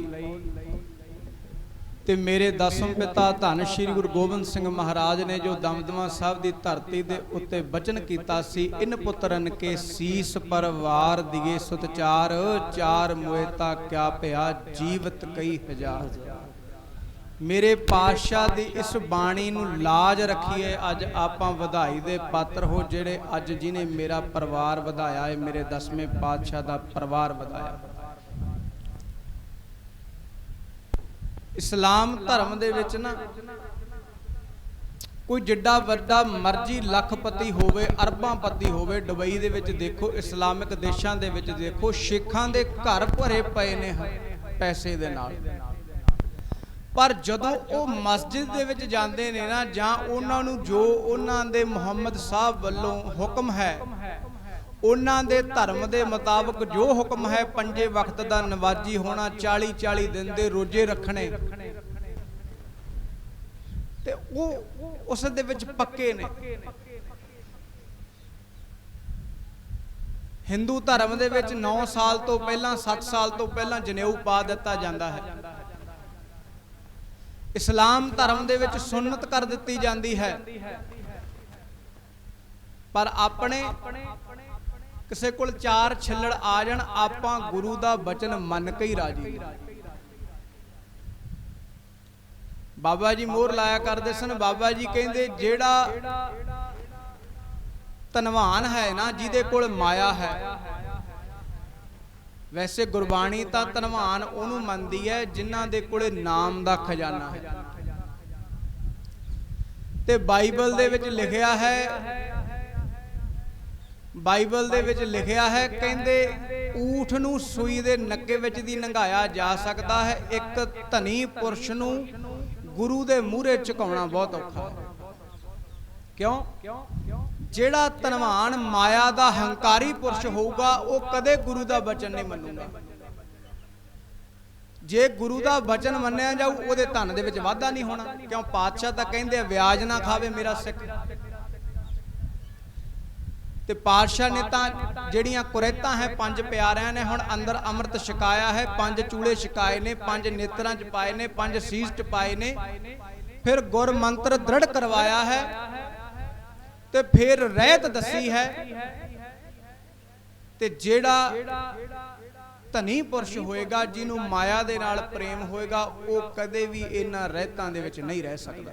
ਤੇ ਮੇਰੇ ਦਸਮ ਪਿਤਾ ਧੰਨ ਸ਼੍ਰੀ ਗੁਰੂ ਗੋਬਿੰਦ ਸਿੰਘ ਮਹਾਰਾਜ ਨੇ ਜੋ ਦਮਦਮਾ ਸਾਹਿਬ ਦੀ ਧਰਤੀ ਦੇ ਉੱਤੇ ਬਚਨ ਕੀਤਾ ਸੀ, ਇਨ ਪੁੱਤਰਨ ਕੇ ਸੀਸ ਪਰਵਾਰ ਦਿਏ ਸੁਤਚਾਰ, ਚਾਰ ਮੋਇਤਾ ਕਿਆ ਭਇਆ ਜੀਵਤ ਕਈ ਹਜ਼ਾਰ। ਮੇਰੇ ਪਾਤਸ਼ਾਹ ਦੀ ਇਸ ਬਾਣੀ ਨੂੰ ਲਾਜ ਰੱਖੀਏ। ਅੱਜ ਆਪਾਂ ਵਧਾਈ ਦੇ ਪਾਤਰ ਹੋ ਜਿਹੜੇ ਅੱਜ ਜਿਹਨੇ ਮੇਰਾ ਪਰਿਵਾਰ ਵਧਾਇਆ ਹੈ, ਮੇਰੇ ਦਸਵੇਂ ਪਾਤਸ਼ਾਹ ਦਾ ਪਰਿਵਾਰ ਵਧਾਇਆ। ਇਸਲਾਮ ਧਰਮ ਦੇ ਵਿੱਚ ਨਾ ਕੋਈ ਜਿੱਡਾ ਵੱਡਾ ਮਰਜ਼ੀ ਲੱਖਪਤੀ ਹੋਵੇ, ਅਰਬਾਂਪਤੀ ਹੋਵੇ, ਦੁਬਈ ਦੇ ਵਿੱਚ ਦੇਖੋ, ਇਸਲਾਮਿਕ ਦੇਸ਼ਾਂ ਦੇ ਵਿੱਚ ਦੇਖੋ, ਸਿੱਖਾਂ ਦੇ ਘਰ ਭਰੇ ਪਏ ਨੇ ਪੈਸੇ ਦੇ ਨਾਲ, ਪਰ ਜਦੋਂ ਉਹ ਮਸਜਿਦ ਦੇ ਵਿੱਚ ਜਾਂਦੇ ਨੇ ਨਾ, ਜਾਂ ਉਹਨਾਂ ਨੂੰ ਜੋ ਉਹਨਾਂ ਦੇ ਮੁਹੰਮਦ ਸਾਹਿਬ ਵੱਲੋਂ ਹੁਕਮ ਹੈ, ਉਹਨਾਂ ਦੇ ਧਰਮ ਦੇ ਮੁਤਾਬਕ ਜੋ ਹੁਕਮ ਹੈ, 5 ਵਕਤ ਦਾ ਨਮਾਜ਼ੀ ਹੋਣਾ, 40-40 ਦਿਨ ਦੇ ਰੋਜ਼ੇ ਰੱਖਣੇ, ਤੇ ਉਹ ਉਸ ਦੇ ਵਿੱਚ ਪੱਕੇ ਨੇ। ਹਿੰਦੂ ਧਰਮ ਦੇ ਵਿੱਚ 9 ਸਾਲ ਤੋਂ ਪਹਿਲਾਂ, 7 ਸਾਲ ਤੋਂ ਪਹਿਲਾਂ ਜਨੇਊ ਪਾ ਦਿੱਤਾ ਜਾਂਦਾ ਹੈ। ਇਸਲਾਮ ਧਰਮ ਦੇ ਵਿੱਚ ਸੁਨਨਤ ਕਰ ਦਿੱਤੀ ਜਾਂਦੀ ਹੈ, ਪਰ ਆਪਣੇ ਕਿਸੇ ਕੋਲ 4 ਛਿੱਲੜ ਆ ਜਾਣ, ਆਪਾਂ ਗੁਰੂ ਦਾ ਬਚਨ ਮੰਨ ਕੇ ਹੀ ਰਾਜੀ। ਬਾਬਾ ਜੀ ਮੋਹਰ ਲਾਇਆ ਕਰਦੇ ਸਨ। ਬਾਬਾ ਜੀ ਕਹਿੰਦੇ ਜਿਹੜਾ ਧਨਵਾਨ ਹੈ ਨਾ ਜਿਹਦੇ ਕੋਲ ਮਾਇਆ ਹੈ। ਵੈਸੇ ਗੁਰਬਾਣੀ ਤਾਂ ਧਨਵਾਨ ਉਹਨੂੰ ਮੰਨਦੀ ਹੈ ਜਿਨ੍ਹਾਂ ਦੇ ਕੋਲੇ ਨਾਮ ਦਾ ਖਜ਼ਾਨਾ ਹੈ। ਤੇ ਬਾਈਬਲ ਦੇ ਵਿੱਚ ਲਿਖਿਆ ਹੈ, ਬਾਈਬਲ ਦੇ ਵਿੱਚ ਲਿਖਿਆ ਹੈ, ਕਹਿੰਦੇ ਊਠ ਨੂੰ ਸੂਈ ਦੇ ਨੱਕੇ ਵਿੱਚ ਦੀ ਲੰਘਾਇਆ ਜਾ ਸਕਦਾ ਹੈ, ਇੱਕ ਧਨੀ ਪੁਰਸ਼ ਨੂੰ ਗੁਰੂ ਦੇ ਮੂਹਰੇ ਝੁਕਾਉਣਾ ਬਹੁਤ ਔਖਾ ਹੈ। ਕਿਉਂ? ਜਿਹੜਾ ਧਨਵਾਨ ਮਾਇਆ ਦਾ ਹੰਕਾਰੀ ਪੁਰਸ਼ ਹੋਊਗਾ ਉਹ ਕਦੇ ਗੁਰੂ ਦਾ ਬਚਨ ਨਹੀਂ ਮੰਨੂਗਾ। ਜੇ ਗੁਰੂ ਦਾ ਬਚਨ ਮੰਨਿਆ ਜਾਊ ਉਹਦੇ ਧਨ ਦੇ ਵਿੱਚ ਵਾਧਾ ਨਹੀਂ ਹੋਣਾ। ਕਿਉਂ? ਪਾਤਸ਼ਾਹ ਤਾਂ ਕਹਿੰਦੇ ਆ ਵਿਆਜ ਨਾ ਖਾਵੇ ਮੇਰਾ ਸਿੱਖ। ਤੇ ਪਾਤਸ਼ਾਹ ਨੇ ਤਾਂ ਜਿਹੜੀਆਂ ਕੁਰੇਤਾਂ ਹੈ 5 ਪਿਆਰਿਆਂ ਨੇ ਹੁਣ ਅੰਦਰ ਅੰਮ੍ਰਿਤ ਛਕਾਇਆ ਹੈ, 5 ਚੂਲੇ ਛਕਾਏ ਨੇ, 5 ਨੇਤਰਾਂ ਚ ਪਾਏ ਨੇ, 5 ਸੀਸ ਚ ਪਾਏ ਨੇ, ਫਿਰ ਗੁਰ ਮੰਤਰ ਦ੍ਰਿੜ ਕਰਵਾਇਆ ਹੈ ਤੇ ਫਿਰ ਰਹਿਤ ਦੱਸੀ ਹੈ। ਤੇ ਜਿਹੜਾ ਧਨੀ ਪੁਰਸ਼ ਹੋਏਗਾ ਜਿਹਨੂੰ ਮਾਇਆ ਦੇ ਨਾਲ ਪ੍ਰੇਮ ਹੋਏਗਾ ਉਹ ਕਦੇ ਵੀ ਇਹਨਾਂ ਰਹਿਤਾਂ ਦੇ ਵਿੱਚ ਨਹੀਂ ਰਹਿ ਸਕਦਾ।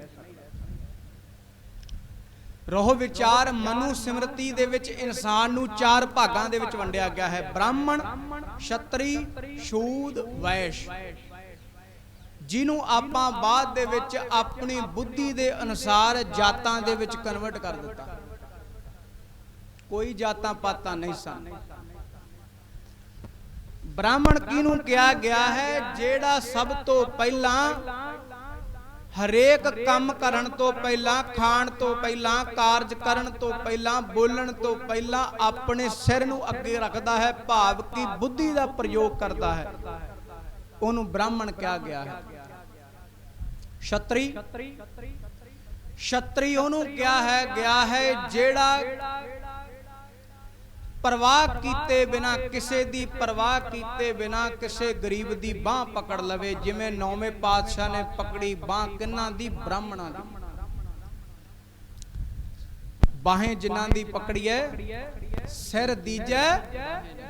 ਰੋਹ ਵਿਚਾਰ ਮਨੁ ਸਿਮਰਤੀ ਦੇ ਵਿੱਚ ਇਨਸਾਨ ਨੂੰ 4 ਭਾਗਾਂ ਦੇ ਵਿੱਚ ਵੰਡਿਆ ਗਿਆ ਹੈ, ਬ੍ਰਾਹਮਣ, ਛਤਰੀ, ਸ਼ੂਦ, ਵੈਸ਼, ਜਿਹਨੂੰ ਆਪਾਂ ਬਾਅਦ ਦੇ ਵਿੱਚ ਆਪਣੀ ਬੁੱਧੀ ਦੇ ਅਨੁਸਾਰ ਜਾਤਾਂ ਦੇ ਵਿੱਚ ਕਨਵਰਟ ਕਰ ਦਿੱਤਾ। ਕੋਈ ਜਾਤਾਂ ਪਾਤਾਂ ਨਹੀਂ ਸਨ। ਬ੍ਰਾਹਮਣ ਕਿਹਨੂੰ ਕਿਹਾ ਗਿਆ ਹੈ? ਜਿਹੜਾ ਸਭ ਤੋਂ ਪਹਿਲਾਂ ਹਰੇਕ ਕੰਮ ਕਰਨ ਤੋਂ ਪਹਿਲਾਂ, ਖਾਣ ਤੋਂ ਪਹਿਲਾਂ, ਕਾਰਜ ਕਰਨ ਤੋਂ ਪਹਿਲਾਂ, ਬੋਲਣ ਤੋਂ ਪਹਿਲਾਂ ਆਪਣੇ ਸਿਰ ਨੂੰ ਅੱਗੇ ਰੱਖਦਾ ਹੈ, ਭਾਵ ਕਿ ਬੁੱਧੀ ਦਾ ਪ੍ਰਯੋਗ ਕਰਦਾ ਹੈ, ਉਹਨੂੰ ਬ੍ਰਾਹਮਣ ਕਿਹਾ ਗਿਆ ਹੈ। ਛਤਰੀ, ਛਤਰੀ ਉਹਨੂੰ ਕਿਹਾ ਗਿਆ ਹੈ ਜਿਹੜਾ ਪਰਵਾਹ ਕੀਤੇ ਬਿਨਾ, ਕਿਸੇ ਦੀ ਪਰਵਾਹ ਕੀਤੇ ਬਿਨਾ ਕਿਸੇ ਗਰੀਬ ਦੀ ਬਾਹ ਪਕੜ ਲਵੇ, ਜਿਵੇਂ 9ਵੇਂ ਪਾਤਸ਼ਾਹ ਨੇ ਪਕੜੀ ਬਾਹ ਕਿੰਨਾਂ ਦੀ? ਬ੍ਰਾਹਮਣਾਂ ਦੀ। ਬਾਹੇ ਜਿਨ੍ਹਾਂ ਦੀ ਪਕੜੀਐ ਸਿਰ ਦੀਜੈ,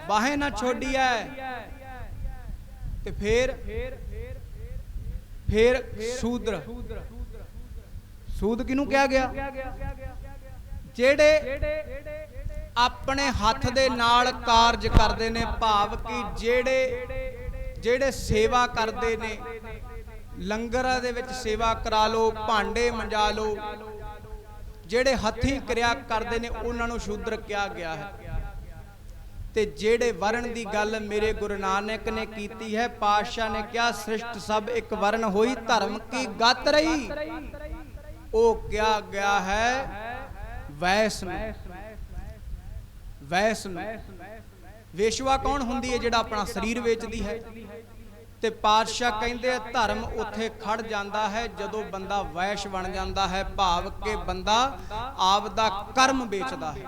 ਬਾਹੇ ਨਾ ਛੋੜੀਐ। ਤੇ ਫਿਰ ਸ਼ੂਦਰ, ਸੂਦ ਕਿਹਨੂੰ ਕਿਹਾ ਗਿਆ? ਜਿਹੜੇ ਆਪਣੇ ਹੱਥ ਦੇ ਨਾਲ ਕਾਰਜ ਕਰਦੇ ਨੇ, ਭਾਵ ਕਿ ਜਿਹੜੇ ਸੇਵਾ ਕਰਦੇ ਨੇ, ਲੰਗਰਾਂ ਦੇ ਵਿੱਚ ਸੇਵਾ ਕਰਾ ਲੋ, ਭਾਂਡੇ ਮੰਜਾ ਲੋ, ਜਿਹੜੇ ਹੱਥੀਂ ਕਿਰਿਆ ਕਰਦੇ ਨੇ ਉਹਨਾਂ ਨੂੰ ਸ਼ੂਦਰ ਕਿਹਾ ਗਿਆ ਹੈ। ਤੇ ਜਿਹੜੇ ਵਰਣ ਦੀ ਗੱਲ ਮੇਰੇ ਗੁਰੂ ਨਾਨਕ ਨੇ ਕੀਤੀ ਹੈ, ਪਾਤਸ਼ਾਹ ਨੇ ਕਿਹਾ ਸ੍ਰਿਸ਼ਟ ਸਭ ਇੱਕ ਵਰਣ ਹੋਈ, ਧਰਮ ਕੀ ਗਤ ਰਹੀ, ਉਹ ਕਿਹਾ ਗਿਆ ਹੈ ਵੈਸ਼ਨੂੰ। ਵੈਸ਼ਨੂੰ ਵੇਸ਼ਵਾ ਕੌਣ ਹੁੰਦੀ ਹੈ? ਜਿਹੜਾ ਆਪਣਾ ਸਰੀਰ ਵੇਚਦੀ ਹੈ। ਤੇ ਪਾਤਸ਼ਾਹ ਕਹਿੰਦੇ ਆ ਧਰਮ ਉੱਥੇ ਖੜ ਜਾਂਦਾ ਹੈ ਜਦੋਂ ਬੰਦਾ ਵੈਸ਼ ਬਣ ਜਾਂਦਾ ਹੈ, ਭਾਵ ਕਿ ਬੰਦਾ ਆਪ ਦਾ ਕਰਮ ਵੇਚਦਾ ਹੈ।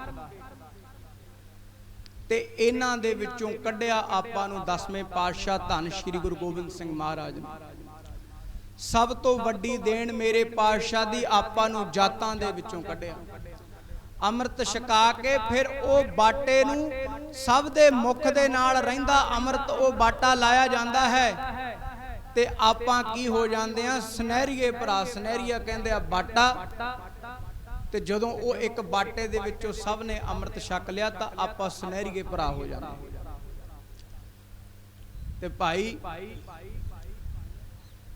ਤੇ ਇਹਨਾਂ ਦੇ ਵਿੱਚੋਂ ਕੱਢਿਆ ਆਪਾਂ ਨੂੰ 10ਵੇਂ ਪਾਤਸ਼ਾਹ ਧੰਨ ਸ਼੍ਰੀ ਗੁਰੂ ਗੋਬਿੰਦ ਸਿੰਘ ਮਹਾਰਾਜ ਨੇ। ਸਭ ਤੋਂ ਵੱਡੀ ਦੇਣ ਮੇਰੇ ਪਾਤਸ਼ਾਹ ਦੀ ਆਪਾਂ ਨੂੰ ਜਾਤਾਂ ਦੇ ਵਿੱਚੋਂ ਕੱਢਿਆ। ਅੰਮ੍ਰਿਤ ਛਕਾ ਕੇ ਫਿਰ ਉਹ ਬਾਟੇ ਨੂੰ ਸਭ ਦੇ ਮੁਖ ਦੇ ਨਾਲ ਰਹਿੰਦਾ ਅੰਮ੍ਰਿਤ ਉਹ ਬਾਟਾ ਲਾਇਆ ਜਾਂਦਾ ਹੈ ਤੇ ਆਪਾਂ ਕੀ ਹੋ ਜਾਂਦੇ ਆ? ਸੁਨਹਿਰੀਏ ਭਰਾ। ਸੁਨਹਿਰੀਆ ਕਹਿੰਦੇ ਆ ਬਾਟਾ। ਤੇ ਜਦੋਂ ਉਹ ਇੱਕ ਬਾਟੇ ਦੇ ਵਿੱਚੋਂ ਸਭ ਨੇ ਅੰਮ੍ਰਿਤ ਛਕ ਲਿਆ ਤਾਂ ਆਪਾਂ ਸੁਨਹਿਰੀਏ ਭਰਾ ਹੋ ਜਾਂਦੇ। ਤੇ ਭਾਈ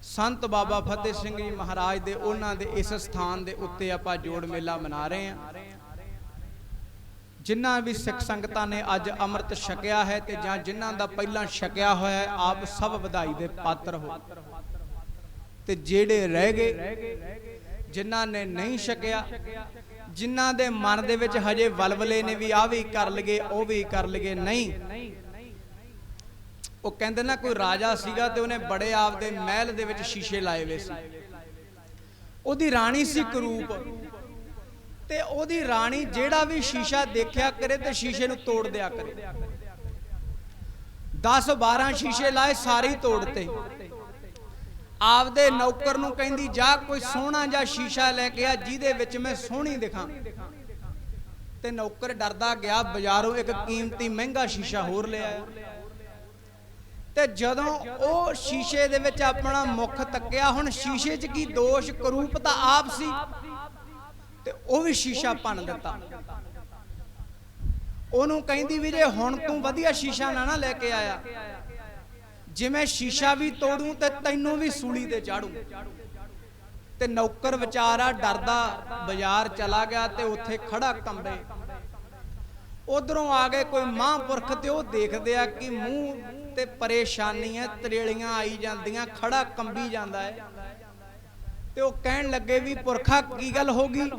ਸੰਤ ਬਾਬਾ ਫਤਿਹ ਸਿੰਘ ਜੀ ਮਹਾਰਾਜ ਦੇ ਉਹਨਾਂ ਦੇ ਇਸ ਸਥਾਨ ਦੇ ਉੱਤੇ ਆਪਾਂ ਜੋੜ ਮੇਲਾ ਮਨਾ ਰਹੇ ਹਾਂ। ਜਿਨ੍ਹਾਂ ਵੀ ਸਿੱਖ ਸੰਗਤਾਂ ਨੇ ਅੱਜ ਅੰਮ੍ਰਿਤ ਛਕਿਆ ਹੈ ਤੇ ਜਾਂ ਜਿਨ੍ਹਾਂ ਦਾ ਪਹਿਲਾਂ ਛਕਿਆ ਹੋਇਆ ਹੈ, ਆਪ ਸਭ ਵਧਾਈ ਦੇ ਪਾਤਰ ਹੋ। ਤੇ ਜਿਹੜੇ ਰਹਿ ਗਏ, ਜਿਨ੍ਹਾਂ ਨੇ ਨਹੀਂ ਛਕਿਆ, ਜਿਨ੍ਹਾਂ ਦੇ ਮਨ ਦੇ ਵਿੱਚ ਹਜੇ ਵਲਵਲੇ ਨੇ ਵੀ ਆਹ ਵੀ ਕਰ ਲਈਏ, ਉਹ ਵੀ ਕਰ ਲਈਏ, ਨਹੀਂ। ਉਹ ਕਹਿੰਦੇ ਨਾ ਕੋਈ ਰਾਜਾ ਸੀਗਾ ਤੇ ਉਹਨੇ ਬੜੇ ਆਪ ਦੇ ਮਹਿਲ ਦੇ ਵਿੱਚ ਸ਼ੀਸ਼ੇ ਲਾਏ ਹੋਏ ਸੀ। ਉਹਦੀ ਰਾਣੀ ਸੀ ਕਰੂਪ, ਤੇ ਉਹਦੀ ਰਾਣੀ ਜਿਹੜਾ ਵੀ ਸ਼ੀਸ਼ਾ ਦੇਖਿਆ ਕਰੇ ਤੇ ਸ਼ੀਸ਼ੇ ਨੂੰ ਤੋੜ ਦਿਆ ਕਰੇ। 10-12 ਸ਼ੀਸ਼ੇ ਲਾਏ, ਸਾਰੇ ਤੋੜਤੇ। ਆਪਦੇ ਨੌਕਰ ਨੂੰ ਕਹਿੰਦੀ ਜਾ ਕੋਈ ਸੋਹਣਾ ਜਿਹਾ ਸ਼ੀਸ਼ਾ ਲੈ ਕੇ ਆ ਜਿਹਦੇ ਵਿੱਚ ਮੈਂ ਸੋਹਣੀ ਦਿਖਾਂ। ਤੇ ਨੌਕਰ ਡਰਦਾ ਗਿਆ ਬਾਜ਼ਾਰੋਂ ਇੱਕ ਕੀਮਤੀ ਮਹਿੰਗਾ ਸ਼ੀਸ਼ਾ ਹੋਰ ਲਿਆ। ਤੇ ਜਦੋਂ ਉਹ ਸ਼ੀਸ਼ੇ ਦੇ ਵਿੱਚ ਆਪਣਾ ਮੁਖ ਤੱਕਿਆ, ਹੁਣ ਸ਼ੀਸ਼ੇ 'ਚ ਕੀ ਦੋਸ਼? ਕਰੂਪ ਤਾਂ ਆਪ ਸੀ ਤੇ ਉਹ ਵੀ ਸ਼ੀਸ਼ਾ ਭੰਨ ਦਿੱਤਾ। ਉਹਨੂੰ ਕਹਿੰਦੀ ਵੀ ਜੇ ਹੁਣ ਤੂੰ ਵਧੀਆ ਸ਼ੀਸ਼ਾ ਨਾ ਲੈ ਕੇ ਆਇਆ, ਜਿਵੇਂ ਸ਼ੀਸ਼ਾ ਵੀ ਤੋੜੂ ਤੇ ਤੈਨੂੰ ਵੀ ਸੂਲੀ ਤੇ ਚਾੜੂ। ਤੇ ਨੌਕਰ ਵਿਚਾਰਾ ਡਰਦਾ ਬਾਜ਼ਾਰ ਚਲਾ ਗਿਆ ਤੇ ਉੱਥੇ ਖੜਾ ਕੰਬੇ। ਉਧਰੋਂ ਆ ਗਏ ਕੋਈ ਮਹਾਂਪੁਰਖ ਤੇ ਉਹ ਦੇਖਦੇ ਆ ਕਿ ਮੂੰਹ ਤੇ ਪਰੇਸ਼ਾਨੀ ਹੈ, ਤਰੇਲੀਆਂ ਆਈ ਜਾਂਦੀਆਂ, ਖੜਾ ਕੰਬੀ ਜਾਂਦਾ ਹੈ। ਤੇ ਉਹ ਕਹਿਣ ਲੱਗੇ ਵੀ ਪੁਰਖਾ ਕੀ ਗੱਲ ਹੋ ਗਈ?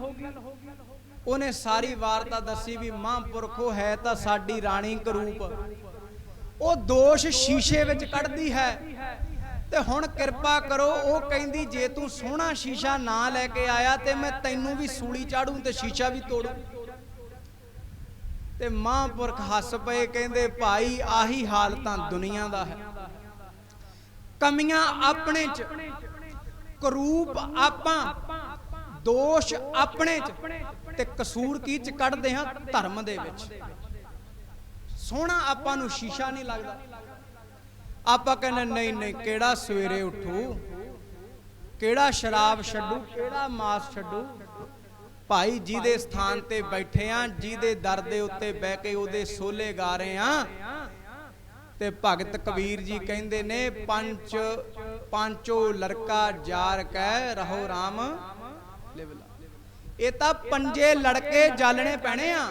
ਉਹਨੇ ਸਾਰੀ ਵਾਰਤਾ ਦੱਸੀ ਵੀ ਮਹਾਂਪੁਰਖੋ ਹੈ ਤਾਂ ਸਾਡੀ ਰਾਣੀ ਕਰੂਪ, ਉਹ ਦੋਸ਼ ਸ਼ੀਸ਼ੇ ਵਿੱਚ ਕੱਢਦੀ ਹੈ ਤੇ ਹੁਣ ਕਿਰਪਾ ਕਰੋ। ਉਹ ਕਹਿੰਦੀ ਜੇ ਤੂੰ ਸੋਹਣਾ ਸ਼ੀਸ਼ਾ ਨਾ ਲੈ ਕੇ ਆਇਆ ਤੇ ਮੈਂ ਤੈਨੂੰ ਵੀ ਸੂਲੀ ਚਾੜੂ ਤੇ ਸ਼ੀਸ਼ਾ ਵੀ ਤੋੜੂ। ਤੇ ਮਹਾਂਪੁਰਖ ਹੱਸ ਪਏ, ਕਹਿੰਦੇ ਭਾਈ ਆਹੀ ਹਾਲ ਤਾਂ ਦੁਨੀਆ ਦਾ ਹੈ। ਕਮੀਆਂ ਆਪਣੇ ਚ, ਕਰੂਪ ਆਪਾਂ, ਦੋਸ਼ ਆਪਣੇ ਚ, ਤੇ ਕਸੂਰ ਕੀ ਚ ਕੱਢਦੇ ਹਾਂ? ਧਰਮ ਦੇ ਵਿੱਚ। ਸੋਹਣਾ ਆਪਾਂ ਨੂੰ ਸ਼ੀਸ਼ਾ ਨਹੀਂ ਲੱਗਦਾ। ਆਪਾਂ ਕਹਿੰਦੇ ਨਹੀਂ ਨਹੀਂ, ਕਿਹੜਾ ਸਵੇਰੇ ਉੱਠੂ, ਕਿਹੜਾ ਸ਼ਰਾਬ ਛੱਡੂ, ਕਿਹੜਾ ਮਾਸ ਛੱਡੂ। ਭਾਈ ਜਿਹਦੇ ਸਥਾਨ ਤੇ ਬੈਠੇ ਆ, ਜਿਹਦੇ ਦਰ ਦੇ ਉੱਤੇ ਬਹਿ ਕੇ ਉਹਦੇ ਸੋਲੇ ਗਾ ਰਹੇ ਆ। ਤੇ ਭਗਤ ਕਬੀਰ ਜੀ ਕਹਿੰਦੇ ਨੇ ਪਾਂਚੋ ਲੜਕਾ ਜਾਰ ਕਹਿ ਰਹੋ ਰਾਮ ਲਿਵਲਾ। ਇਹ ਤਾਂ ਪੰਜੇ ਲੜਕੇ ਜਾਲਣੇ ਪੈਣੇ ਆ।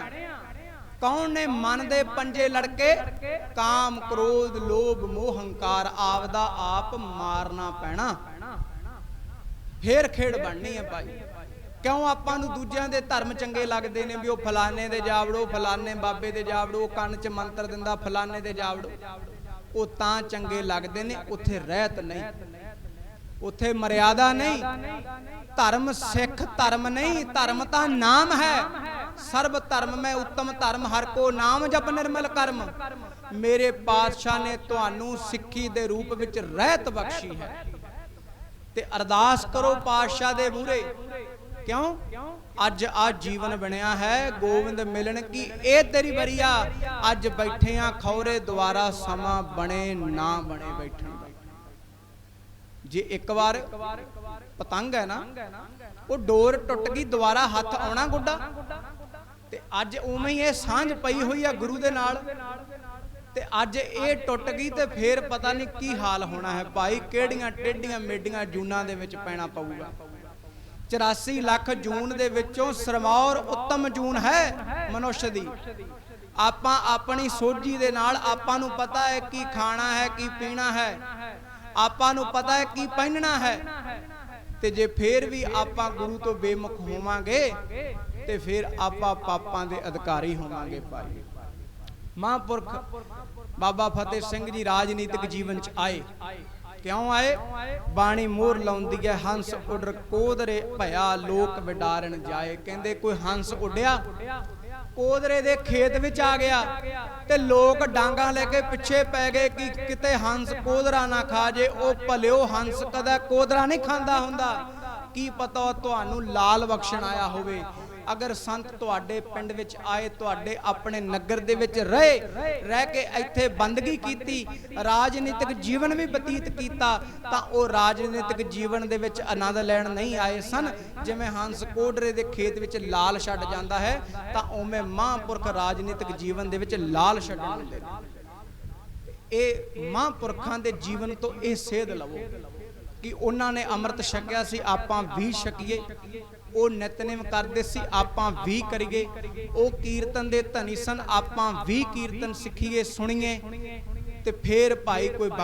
ਕੌਣ ਨੇ ਮਨ ਦੇ ਪੰਜੇ ਲੜਕੇ? ਕਾਮ, ਕ੍ਰੋਧ, ਲੋਭ, ਮੋਹ, ਹੰਕਾਰ, ਆਪਦਾ ਆਪ ਮਾਰਨਾ ਪੈਣਾ, ਫੇਰ ਖੇਡ ਬਣਨੀ ਹੈ ਭਾਈ। ਕਿਉਂ ਆਪਾਂ ਨੂੰ ਦੂਜਿਆਂ ਦੇ ਧਰਮ ਚੰਗੇ ਲੱਗਦੇ ਨੇ ਵੀ ਉਹ ਫਲਾਣੇ ਦੇ ਜਾਵੜੋ, ਫਲਾਣੇ ਬਾਬੇ ਦੇ ਜਾਵੜੋ, ਕੰਨ 'ਚ ਮੰਤਰ ਦਿੰਦਾ ਫਲਾਣੇ ਦੇ ਜਾਵੜੋ। ਉਹ ਤਾਂ ਚੰਗੇ ਲੱਗਦੇ ਨੇ, ਉੱਥੇ ਰਹਿਤ ਨਹੀਂ, ਉੱਥੇ ਮਰਿਆਦਾ ਨਹੀਂ। ਧਰਮ ਸਿੱਖ ਧਰਮ ਨਹੀਂ, ਧਰਮ ਤਾਂ ਨਾਮ ਹੈ। ਸਰਬ ਧਰਮ ਮੈਂ ਉੱਤਮ ਧਰਮ, ਹਰ ਕੋ ਨਾਮ ਜਪ ਨਿਰਮਲ ਕਰਮ। ਮੇਰੇ ਪਾਤਸ਼ਾਹ ਨੇ ਤੁਹਾਨੂੰ ਸਿੱਖੀ ਦੇ ਰੂਪ ਵਿੱਚ ਰਹਿਤ ਬਖਸ਼ੀ ਹੈ। ਤੇ ਅਰਦਾਸ ਕਰੋ ਪਾਤਸ਼ਾਹ ਦੇ ਮੂਹਰੇ। ਕਿਉਂ? ਅੱਜ ਆ ਜੀਵਨ ਬਣਿਆ ਹੈ ਗੋਬਿੰਦ ਮਿਲਣ ਕੀ, ਇਹ ਤੇਰੀ ਬਰੀਆ। ਅੱਜ ਬੈਠੇ ਆ ਖੌਰੇ ਦੁਆਰਾ ਸਮਾਂ ਬਣੇ ਨਾ ਬਣੇ ਬੈਠਣ ਦਾ। ਜੇ ਇੱਕ ਵਾਰ ਪਤੰਗ ਹੈ ਨਾ, ਉਹ ਡੋਰ ਟੁੱਟ ਗਈ, ਦੁਬਾਰਾ ਹੱਥ ਆਉਣਾ ਗੁੱਡਾ। ਤੇ ਅੱਜ ਉਵੇਂ ਹੀ ਇਹ ਸਾਂਝ ਪਈ ਹੋਈ ਆ ਗੁਰੂ ਦੇ ਨਾਲ। ਤੇ ਅੱਜ ਇਹ ਟੁੱਟ ਗਈ ਤੇ ਫੇਰ ਪਤਾ ਨਹੀਂ ਕੀ ਹਾਲ ਹੋਣਾ ਹੈ ਭਾਈ। ਕਿਹੜੀਆਂ ਟੇਢੀਆਂ ਮੇਢੀਆਂ ਜੂਨਾਂ ਦੇ ਵਿੱਚ ਪੈਣਾ ਪਊਗਾ। 84 ਲੱਖ ਜੂਨ ਦੇ ਵਿੱਚੋਂ ਸਰਮੌਰ ਉੱਤਮ ਜੂਨ ਹੈ ਮਨੁੱਖ ਦੀ। ਆਪਾਂ ਆਪਣੀ ਸੋਝੀ ਦੇ ਨਾਲ, ਆਪਾਂ ਨੂੰ ਪਤਾ ਹੈ ਕੀ ਖਾਣਾ ਹੈ, ਕੀ ਪੀਣਾ ਹੈ, ਆਪਾਂ ਨੂੰ ਪਤਾ ਹੈ ਕੀ ਪਹਿਨਣਾ ਹੈ। ਤੇ ਜੇ ਫੇਰ ਵੀ ਆਪਾਂ ਗੁਰੂ ਤੋਂ ਬੇਮੁਖ ਹੋਵਾਂਗੇ ਤੇ ਫਿਰ ਆਪਾਂ ਪਾਪਾਂ ਦੇ ਅਧਿਕਾਰੀ ਹੋਵਾਂਗੇ ਭਾਈ। ਮਹਾਂਪੁਰਖ ਬਾਬਾ ਫਤਿਹ ਸਿੰਘ ਜੀ ਰਾਜਨੀਤਿਕ ਜੀਵਨ ਚ ਆਏ। ਕਿਉਂ ਆਏ? ਬਾਣੀ ਮੋਹਰ ਲਾਉਂਦੀ ਹੈ, ਹੰਸ ਉੱਡ ਕੋਧਰੇ ਭਇਆ ਲੋਕ ਵਿਡਾਰਨ ਜਾਏ। ਕਹਿੰਦੇ ਕੋਈ ਹੰਸ ਉੱਡਿਆ, ਕੋਧਰੇ ਦੇ ਖੇਤ ਵਿੱਚ ਆ ਗਿਆ ਤੇ ਲੋਕ ਡਾਂਗਾਂ ਲੈ ਕੇ ਪਿੱਛੇ ਪੈ ਗਏ ਕਿ ਕਿਤੇ ਹੰਸ ਕੋਧਰਾ ਨਾ ਖਾ ਜੇ। ਉਹ ਭਲਿਓ, ਹੰਸ ਕਦਾ ਕੋਧਰਾ ਨਹੀਂ ਖਾਂਦਾ ਹੁੰਦਾ। ਕੀ ਪਤਾ ਤੁਹਾਨੂੰ ਲਾਲ ਬਖਸ਼ਣ ਆਇਆ ਹੋਵੇ। ਅਗਰ ਸੰਤ ਤੁਹਾਡੇ ਪਿੰਡ ਵਿੱਚ ਆਏ, ਤੁਹਾਡੇ ਆਪਣੇ ਨਗਰ ਦੇ ਵਿੱਚ ਰਹਿ ਕੇ ਇੱਥੇ ਬੰਦਗੀ ਕੀਤੀ, ਰਾਜਨੀਤਿਕ ਜੀਵਨ ਵੀ ਬਤੀਤ ਕੀਤਾ, ਤਾਂ ਉਹ ਰਾਜਨੀਤਿਕ ਜੀਵਨ ਦੇ ਵਿੱਚ ਆਨੰਦ ਲੈਣ ਨਹੀਂ ਆਏ ਸਨ। ਜਿਵੇਂ ਹੰਸ ਕੋਧਰੇ ਦੇ ਖੇਤ ਵਿੱਚ ਲਾਲ ਛੱਡ ਜਾਂਦਾ ਹੈ, ਤਾਂ ਉਵੇਂ ਮਹਾਂਪੁਰਖ ਰਾਜਨੀਤਿਕ ਜੀਵਨ ਦੇ ਵਿੱਚ ਲਾਲ ਛੱਡ ਜਾਂਦੇ ਨੇ। ਇਹ ਮਹਾਂਪੁਰਖਾਂ ਦੇ ਜੀਵਨ ਤੋਂ ਇਹ ਸੇਧ ਲਵੋ ਕਿ ਉਹਨਾਂ ਨੇ ਅੰਮ੍ਰਿਤ ਛਕਿਆ ਸੀ, ਆਪਾਂ ਵੀ ਛਕੀਏ। ਉਹ ਨਿਤਨੇਮ ਕਰਦੇ ਸੀ, ਆਪਾਂ ਵੀ ਕਰੀਏ। ਉਹ ਕੀਰਤਨ ਦੇ ਧਨੀ ਸਨ, ਆਪਾਂ ਵੀ ਕੀਰਤਨ ਸਿੱਖੀਏ, ਸੁਣੀਏ। ਤੇ ਫੇਰ ਭਾਈ ਕੋਈ